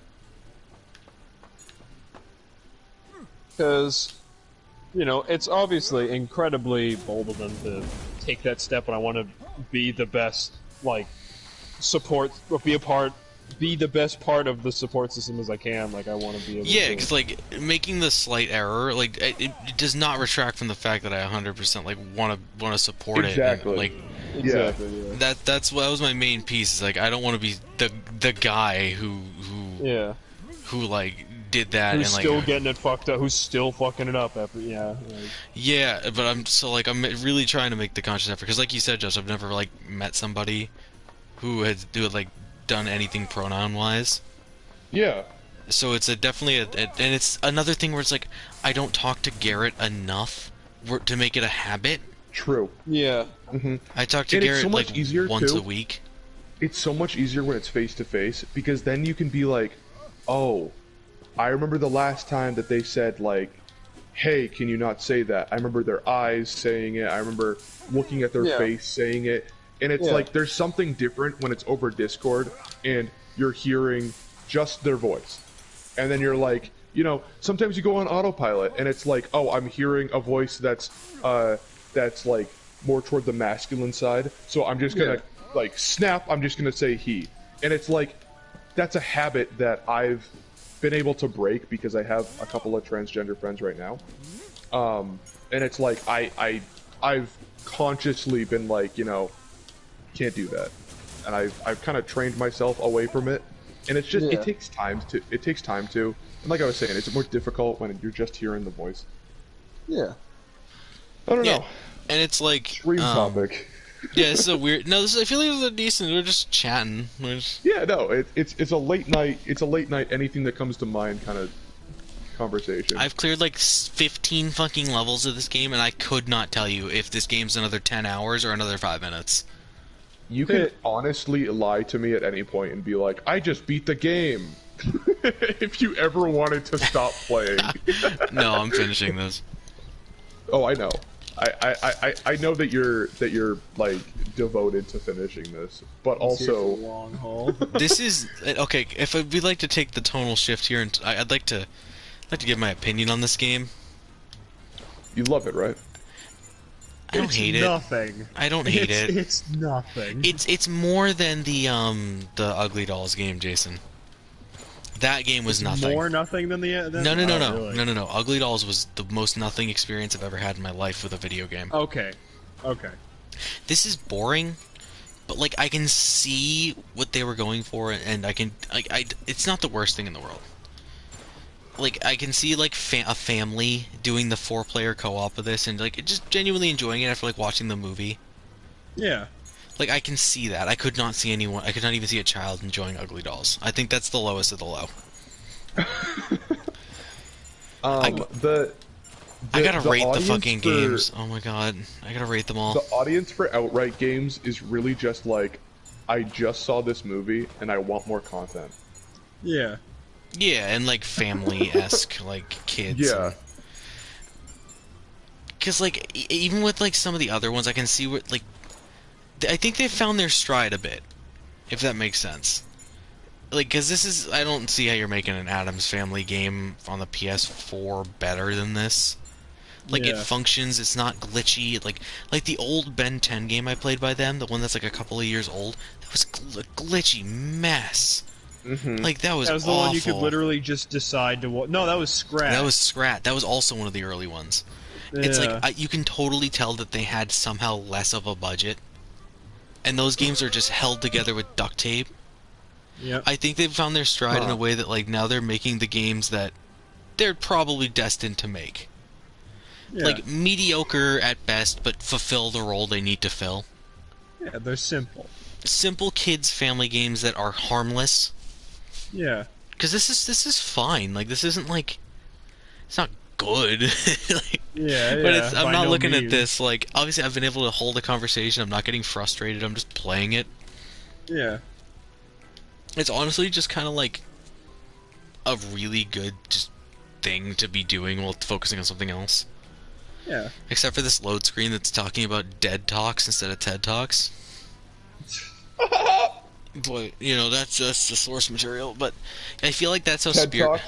Because, it's obviously incredibly bold of them to take that step, and I want to be the best, like, support, or be the best part of the support system as I can. Like, I want to be able
Yeah,
to...
because like making the slight error, like it does not retract from the fact that I 100% like want to support
Exactly.
it. And, like
Exactly, yeah.
that was my main piece. Is like I don't want to be the guy who
Yeah.
like did that
Who's
and like
still getting it fucked up, who's still fucking it up after, like,
yeah. But I'm really trying to make the conscious effort because, like you said, Josh, I've never like met somebody who had like done anything pronoun wise.
Yeah.
So it's definitely and it's another thing where it's like I don't talk to Garret enough to make it a habit.
True.
yeah.
I talk to
And it's
Garret
so much
like
easier,
once
too.
a week.
It's so much easier when it's face to face, because then you can be like, oh, I remember the last time that they said, like, hey, can you not say that? I remember their eyes saying it. I remember looking at their
Yeah.
face saying it. And it's
Yeah.
like, there's something different when it's over Discord and you're hearing just their voice. And then you're like, sometimes you go on autopilot and it's like, oh, I'm hearing a voice that's like more toward the masculine side. So I'm just gonna like snap. I'm just gonna say he. And it's like, that's a habit that I've been able to break because I have a couple of transgender friends right now. And it's like, I've consciously been like, can't do that. And I've kind of trained myself away from it. And it's just, it takes time to, and like I was saying, it's more difficult when you're just hearing the voice.
Yeah.
I don't
Yeah.
know.
And it's like
Dream topic.
yeah, it's so weird. No, I feel like it was a decent. We're just chatting.
Yeah, no, it's a late night. It's a late night. Anything that comes to mind kind of conversation.
I've cleared like 15 fucking levels of this game, and I could not tell you if this game's another 10 hours or another 5 minutes.
You can honestly lie to me at any point and be like, I just beat the game. If you ever wanted to stop playing.
No, I'm finishing this.
Oh, I know. I know that you're like devoted to finishing this, but also
long haul.
This is okay. If we'd like to take the tonal shift here, and I'd like to give my opinion on this game.
you love it, right?
I don't hate it.
Nothing.
I don't hate it.
It's nothing.
It's more than the Ugly Dolls game, Jason. That game was nothing.
More nothing than the.
No.
Really?
No. Ugly Dolls was the most nothing experience I've ever had in my life with a video game.
Okay.
This is boring, but like I can see what they were going for, and I can it's not the worst thing in the world. Like I can see like a family doing the 4-player co-op of this, and like just genuinely enjoying it after like watching the movie.
Yeah.
Like I can see that. I could not see anyone. I could not even see a child enjoying Ugly Dolls. I think that's the lowest of the low. I gotta rate the fucking games. Oh my god, I gotta rate them all.
The audience for outright games is really just like, I just saw this movie and I want more content.
Yeah.
Yeah, and like family-esque, like kids.
Yeah.
Because like even with like some of the other ones, I can see what like. I think they found their stride a bit, if that makes sense. Like, because this is... I don't see how you're making an Addams Family game on the PS4 better than this. Like, it functions, it's not glitchy. Like the old Ben 10 game I played by them, the one that's like a couple of years old, that was a glitchy mess.
Mm-hmm.
Like, that was
That was the
awful.
one you could literally just decide to... No, that was Scrat.
That was Scrat. That was also one of the early ones.
Yeah.
It's like, you can totally tell that they had somehow less of a budget. And those games are just held together with duct tape.
Yep.
I think they've found their stride in a way that, like, now they're making the games that they're probably destined to make.
Yeah.
Like, mediocre at best, but fulfill the role they need to fill.
Yeah, they're simple.
Simple kids' family games that are harmless.
Yeah.
Because this is fine. Like, this isn't, like... It's not good. Like,
Yeah,
but it's, I'm
by
not
no
looking at
means.
this, like... Obviously, I've been able to hold a conversation. I'm not getting frustrated. I'm just playing it.
Yeah.
It's honestly just kind of like a really good just thing to be doing while focusing on something else.
Yeah.
Except for this load screen that's talking about dead talks instead of TED Talks. But, you know, that's just the source material. But I feel like that's how
TED
Spirit...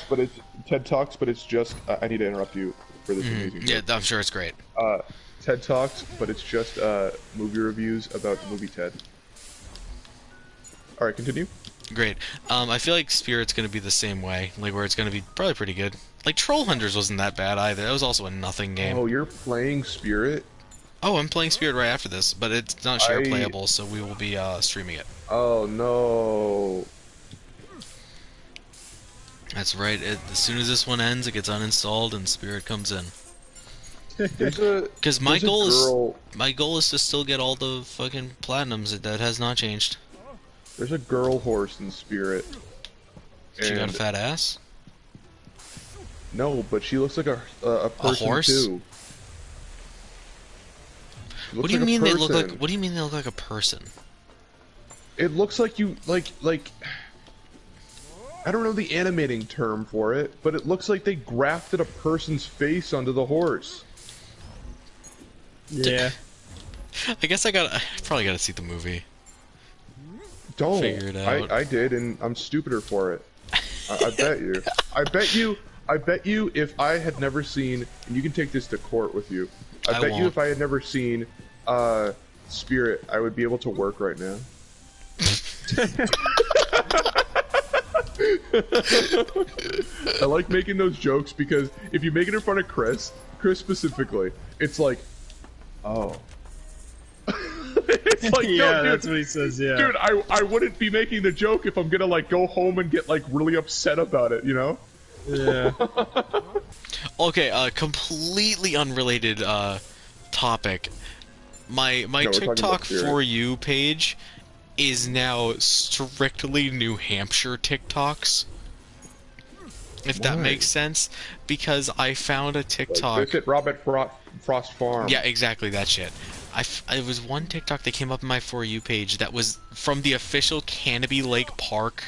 Talks, but it's just... I need to interrupt you for this amazing
Yeah,
joke.
I'm sure it's great.
TED Talks, but it's just movie reviews about the movie Ted. Alright, continue.
Great. I feel like Spirit's going to be the same way. Like, where it's going to be probably pretty good. Like, Troll Hunters wasn't that bad either. That was also a nothing game.
Oh, you're playing Spirit?
Oh, I'm playing Spirit right after this, but it's not share playable, so we will be streaming it.
Oh, no.
That's right. As soon as this one ends, it gets uninstalled and Spirit comes in. Because my goal is to still get all the fucking platinums. That has not changed.
There's a girl horse in Spirit.
She got a
and-
fat ass.
No, but she looks like a person
horse?
too. She
What
looks
do you
like a
mean they look
person.
like? What do you mean they look like a person?
It looks like you like. I don't know the animating term for it, but it looks like they grafted a person's face onto the horse.
Yeah.
I guess I probably gotta see the movie.
Don't.
Figure it out.
I did, and I'm stupider for it. I bet you. I bet you if I had never seen, and you can take this to court with you. I bet you
won't.
if I had never seen Spirit, I would be able to work right now. I like making those jokes because if you make it in front of Chris specifically, it's like, oh. It's like,
Yeah,
no, dude,
that's what he says, yeah.
dude, I wouldn't be making the joke if I'm gonna like go home and get like really upset about it, you know?
Yeah.
Okay, completely unrelated topic. My
we're talking about
TikTok
Spirit.
for you page is now strictly New Hampshire TikToks. if that
Why?
makes sense, because I found a
Like,
TikTok.
visit Robert Frost Farm.
Yeah, exactly that shit. It was one TikTok that came up in my For You page that was from the official Canopy Lake Park,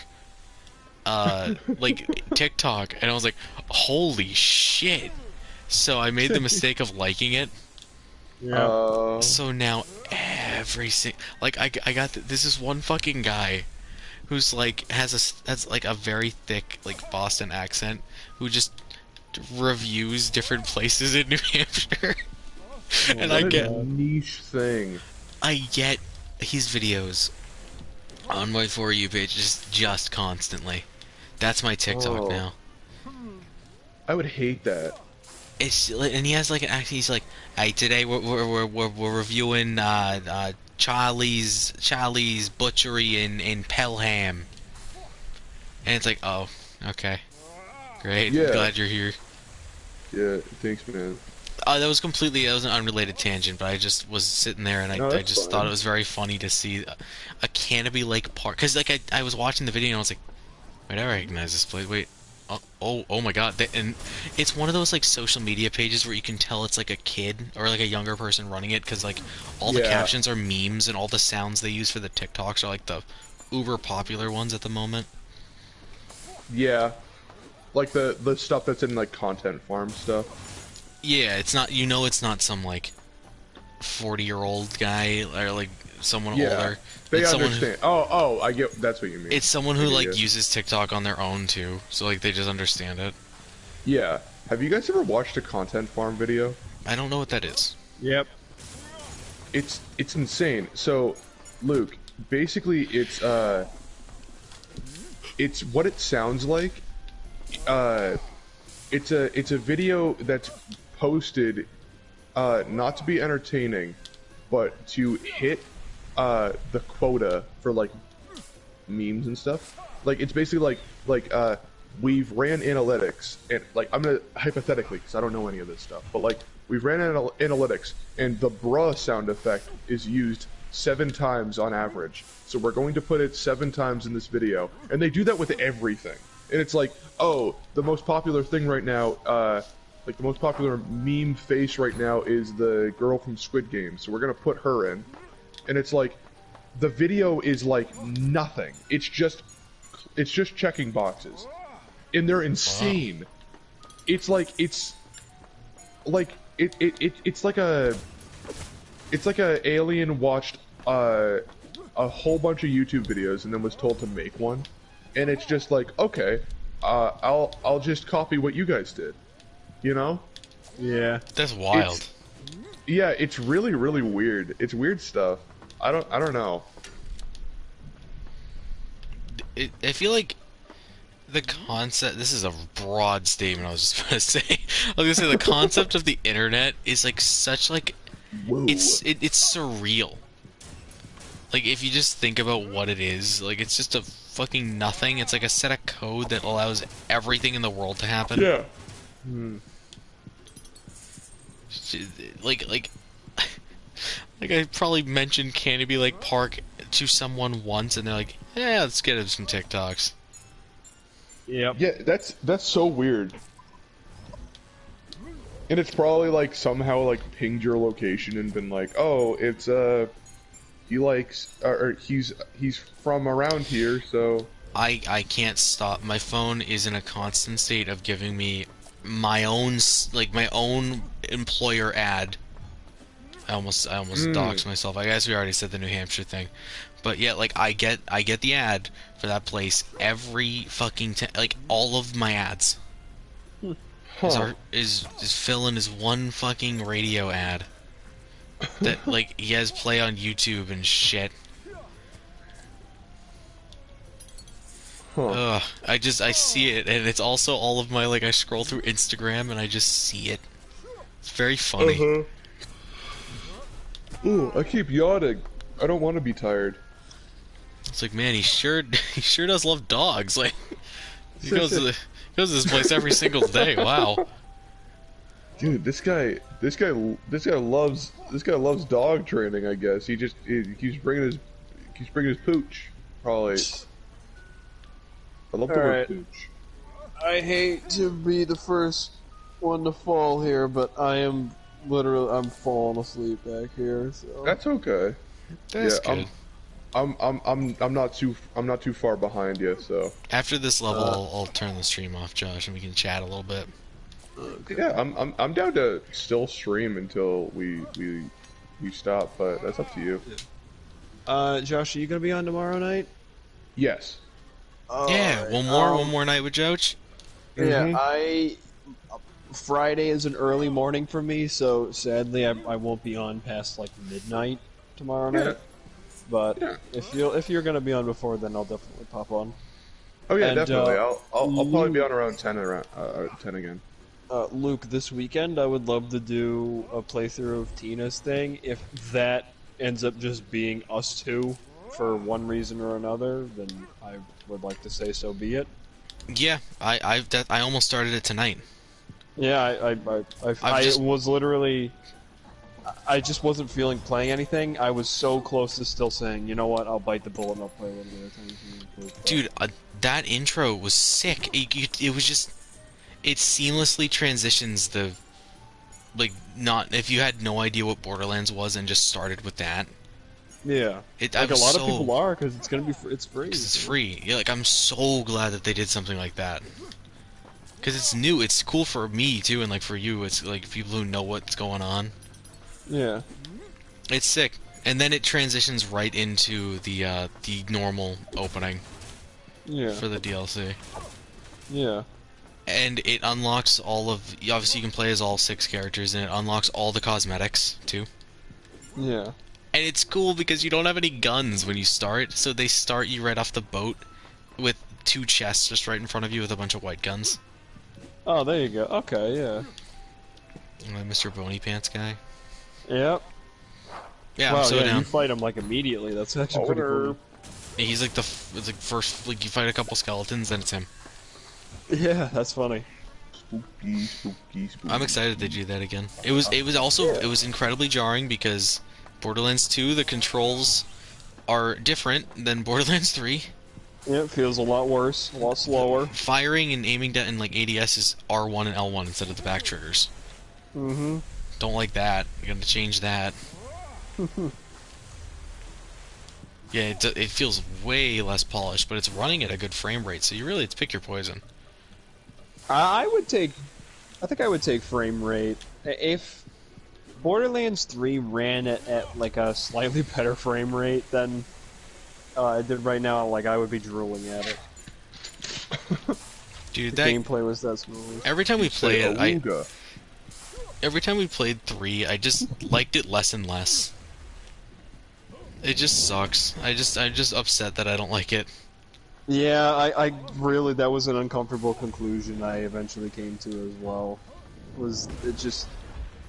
like TikTok, and I was like, holy shit! So I made the mistake of liking it.
Yeah.
So now like I got this is one fucking guy who's like has like a very thick like Boston accent who just reviews different places in New Hampshire. And
What a niche thing.
I get his videos on my For You page just constantly. That's my TikTok
Oh.
now.
I would hate that.
And he has like an act. He's like, "Hey, today we're reviewing Charlie's Butchery in Pelham," and it's like, "Oh, okay, great.
Yeah.
Glad you're here."
Yeah, thanks, man.
That was an unrelated tangent, but I just was sitting there and
No,
I
that's
just thought
fine.
it was very funny to see a Canopy Lake Park, because like I was watching the video and I was like, wait, I recognize this place. Wait. Oh my god. And it's one of those like social media pages where you can tell it's like a kid or like a younger person running it, because like all the
Yeah.
captions are memes and all the sounds they use for the TikToks are like the uber popular ones at the moment.
Yeah. Like the stuff that's in like content farm stuff.
Yeah, it's not, it's not some like 40-year-old guy or like someone
Yeah.
older.
They
It's someone
understand. Oh, I get. That's what you mean.
It's someone who
Yeah.
like uses TikTok on their own too, so like they just understand it.
Yeah. Have you guys ever watched a content farm video?
I don't know what that is.
Yep.
It's insane. So, Luke, basically it's what it sounds like. It's a video that's posted not to be entertaining, but to hit the quota for like memes and stuff. Like it's basically like we've ran analytics, and like I'm gonna hypothetically, because I don't know any of this stuff, but like we've ran analytics and the bruh sound effect is used 7 times on average, so we're going to put it 7 times in this video. And they do that with everything, and it's like, oh, the most popular thing right now, like the most popular meme face right now is the girl from Squid Game, so we're gonna put her in. And it's like, the video is like nothing. It's just checking boxes, and they're insane. Wow. It's like it's like a alien watched a whole bunch of YouTube videos and then was told to make one, and it's just like, okay, I'll just copy what you guys did, you know?
Yeah.
That's wild.
It's really weird. It's weird stuff. I don't know.
I feel like the concept. This is a broad statement. I was just gonna say. I was gonna say the concept of the internet is like such like.
Whoa.
It's surreal. Like if you just think about what it is, like it's just a fucking nothing. It's like a set of code that allows everything in the world to happen.
Yeah.
Like I probably mentioned Canopy Lake Park to someone once, and they're like, "Yeah, let's get him some TikToks."
Yep.
Yeah, that's so weird. And it's probably like somehow like pinged your location and been like, oh, it's he likes or he's from around here, so
I can't stop. My phone is in a constant state of giving me my own employer ad. I almost doxed myself. I guess we already said the New Hampshire thing, but yeah, like I get the ad for that place every fucking like all of my ads is filling as one fucking radio ad that like he has play on YouTube and shit. Ugh, I see it, and it's also all of my like I scroll through Instagram and I just see it. It's very funny.
Ooh, I keep yawning. I don't want to be tired.
It's like, man, he sure does love dogs. Like, he goes to this place every single day. Wow.
Dude, this guy loves dog training. I guess he keeps bringing his pooch. Probably. I love the word pooch.
I hate to be the first one to fall here, but I'm falling asleep back here. So.
That's okay.
That's
yeah,
good.
I'm not too far behind you, so.
After this level, I'll turn the stream off, Josh, and we can chat a little bit.
Yeah, I'm down to still stream until we stop, but that's up to you.
Josh, are you gonna be on tomorrow night?
Yes.
Yeah,
Alright,
one more night with Joach.
Yeah, Friday is an early morning for me, so sadly I won't be on past like midnight tomorrow
Yeah.
night. But
Yeah.
if you're gonna be on before, then I'll definitely pop on.
Oh yeah,
And,
definitely. I'll probably be
Luke-
on around 10 again.
Luke, this weekend I would love to do a playthrough of Tina's thing. If that ends up just being us two for one reason or another, then I would like to say so be it.
Yeah, I almost started it tonight.
Yeah, I
just-
was literally. I just wasn't feeling playing anything. I was so close to still saying, you know what, I'll bite the bullet and I'll play a little bit of time.
Dude, that intro was sick. It was just, it seamlessly transitions the, like, not, if you had no idea what Borderlands was and just started with that.
Yeah,
I
like a
was
lot
so-
of people are because it's gonna be it's free.
Because it's free. Yeah, like, I'm so glad that they did something like that. Because it's new, it's cool for me, too, and, like, for you, it's, like, people who know what's going on.
Yeah,
It's sick. And then it transitions right into the normal opening
yeah,
for the DLC.
yeah.
And it unlocks all of... Obviously, you can play as all 6 characters, and it unlocks all the cosmetics, too.
Yeah.
And it's cool because you don't have any guns when you start, so they start you right off the boat with 2 chests just right in front of you with a bunch of white guns.
Oh, there you go. Okay, yeah.
Mr. Bony Pants guy.
Yep.
Yeah,
wow,
I'm so
yeah,
down.
you fight him like immediately. That's actually pretty cool.
He's like it's like first, like, you fight a couple skeletons, then it's him.
Yeah, that's funny.
Spooky.
I'm excited they do that again. It was incredibly jarring because Borderlands 2, the controls are different than Borderlands 3.
Yeah, it feels a lot worse, a lot slower.
Firing and aiming down in, like, ADS is R1 and L1 instead of the back triggers.
Mm-hmm.
Don't like that. You're gonna change that. Yeah, it feels way less polished, but it's running at a good frame rate, so you really have to pick your poison.
I think I would take frame rate. If Borderlands 3 ran at like a slightly better frame rate than it did right now, like I would be drooling at it.
Dude,
The
that
gameplay was that smooth.
every time we play it,
Awooga.
every time we played 3, I just liked it less and less. It just sucks. I'm just upset that I don't like it.
Yeah, I really, that was an uncomfortable conclusion I eventually came to as well. It just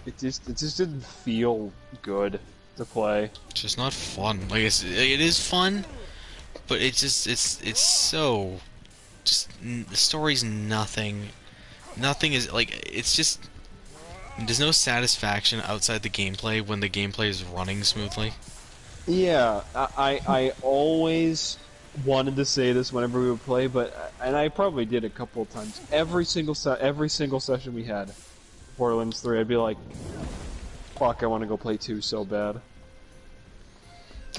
didn't feel good to play.
It's just not fun. Like, it is fun, but it's so just the story's nothing. Nothing is like, it's just there's no satisfaction outside the gameplay when the gameplay is running smoothly.
Yeah, I always wanted to say this whenever we would play, and I probably did a couple of times. Every single session we had, Borderlands 3, I'd be like, "Fuck, I want to go play 2 so bad."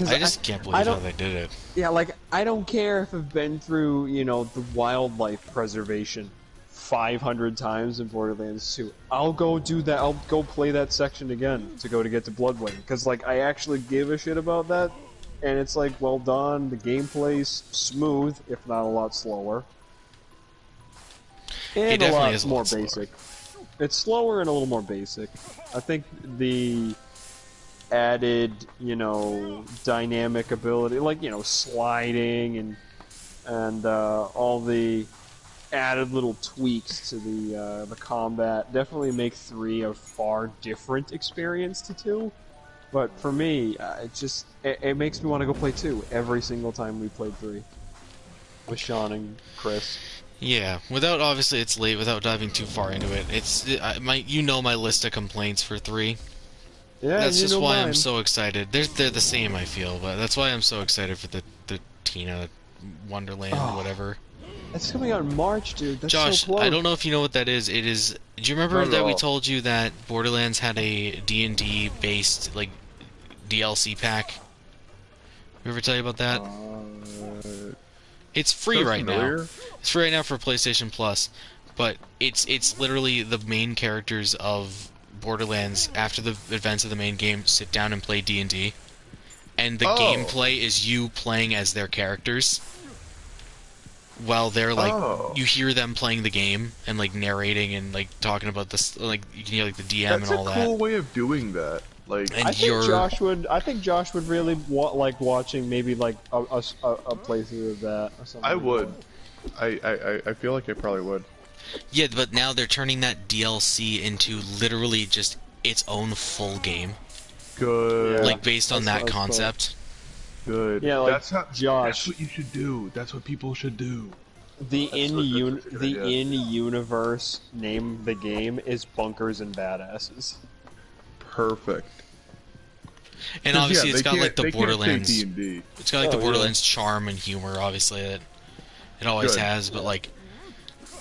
I just can't believe how they did it.
Yeah, like I don't care if I've been through, the wildlife preservation 500 times in Borderlands 2. I'll go do that. I'll go play that section again to get to Bloodwing, because like I actually give a shit about that, and it's like well done. The gameplay's smooth, if not a lot slower, and
It
a
definitely
lot
is a
more
lot slower.
basic. It's slower and a little more basic. I think the added, dynamic ability, like sliding and all the added little tweaks to the combat definitely make 3 a far different experience to 2. But for me, it makes me want to go play 2 every single time we played 3 with Sean and Chris.
Yeah, obviously it's late. Without diving too far into it, my list of complaints for 3.
Yeah,
That's just why I'm
mine.
so excited. They're the same, I feel, but that's why I'm so excited for the Tina Wonderland, whatever.
That's coming out in March, dude. That's
Josh,
so close.
I don't know if you know what that is. It is. Do you remember
Not at
that we
all.
told you that Borderlands had a D&D based like DLC pack? We ever tell you about that? It's free
sounds
right now.
familiar.
It's free right now for PlayStation Plus, but it's literally the main characters of Borderlands after the events of the main game sit down and play D&D, and the
Oh.
gameplay is you playing as their characters. While they're like,
Oh.
you hear them playing the game and like narrating and like talking about this, like you can hear like the DM
That's
and all
a cool
that.
way of doing that. Like,
And
I think
you're
Josh would really like watching maybe like a playthrough of that or something.
I
like
would.
that.
I feel like I probably would.
yeah, but now they're turning that DLC into literally just its own full game,
Good.
Yeah.
like based on
That's
that
what I was
concept.
Good.
Yeah, like,
that's
Josh.
That's what you should do. That's what people should do.
The
That's a good idea.
in-universe name of the game is Bunkers and Badasses.
Perfect.
And
'Cause,
obviously,
yeah,
it's
they
got like
can't-
the
they can't say
Borderlands.
D&D.
It's got like the
Oh, yeah.
Borderlands charm and humor, obviously that it always
Good.
has. But like,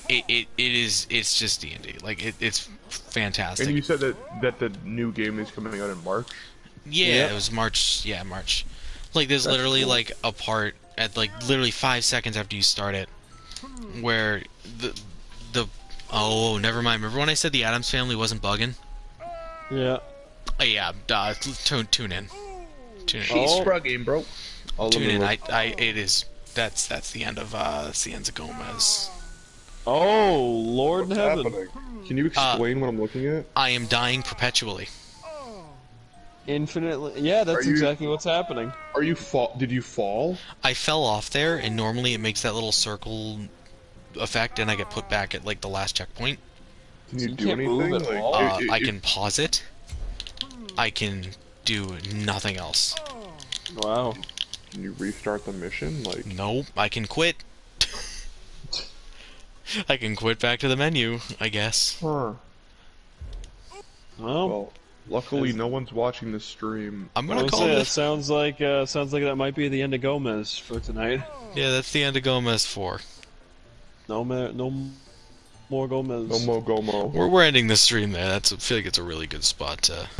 it's just D&D. Like it's fantastic.
And you said that the new game is coming out in March.
Yeah,
Yep.
it was March. Yeah, March. Like, there's
That's
literally
cool.
like a part at like literally 5 seconds after you start it, where the oh, never mind. Remember when I said the Addams Family wasn't bugging?
Yeah.
Oh, yeah, tune in. Tune in.
Oh.
game, bro.
Tune in. It is. That's the end of Cienza Gomez.
Oh, Lord in heaven.
happening? Can you explain what I'm looking at?
I am dying perpetually.
Infinitely. Yeah, that's
Are you-
exactly what's happening.
Are you fall? Did you fall?
I fell off there, and normally it makes that little circle effect, and I get put back at like the last checkpoint.
Can
So
you
you
do
can't move
anything?
at
Like,
all?
I can pause it. I can do nothing else.
Wow.
Can you restart the mission? Like,
Nope, I can quit. I can quit back to the menu, I guess.
huh?
Well,
Well, luckily no one's watching this stream.
I'm
I
gonna
would
call
say it
this.
sounds like that might be the end of Gomez for tonight.
Yeah, that's the end of Gomez 4.
No more Gomez.
No more Gomo.
We're ending the stream there. I feel like it's a really good spot to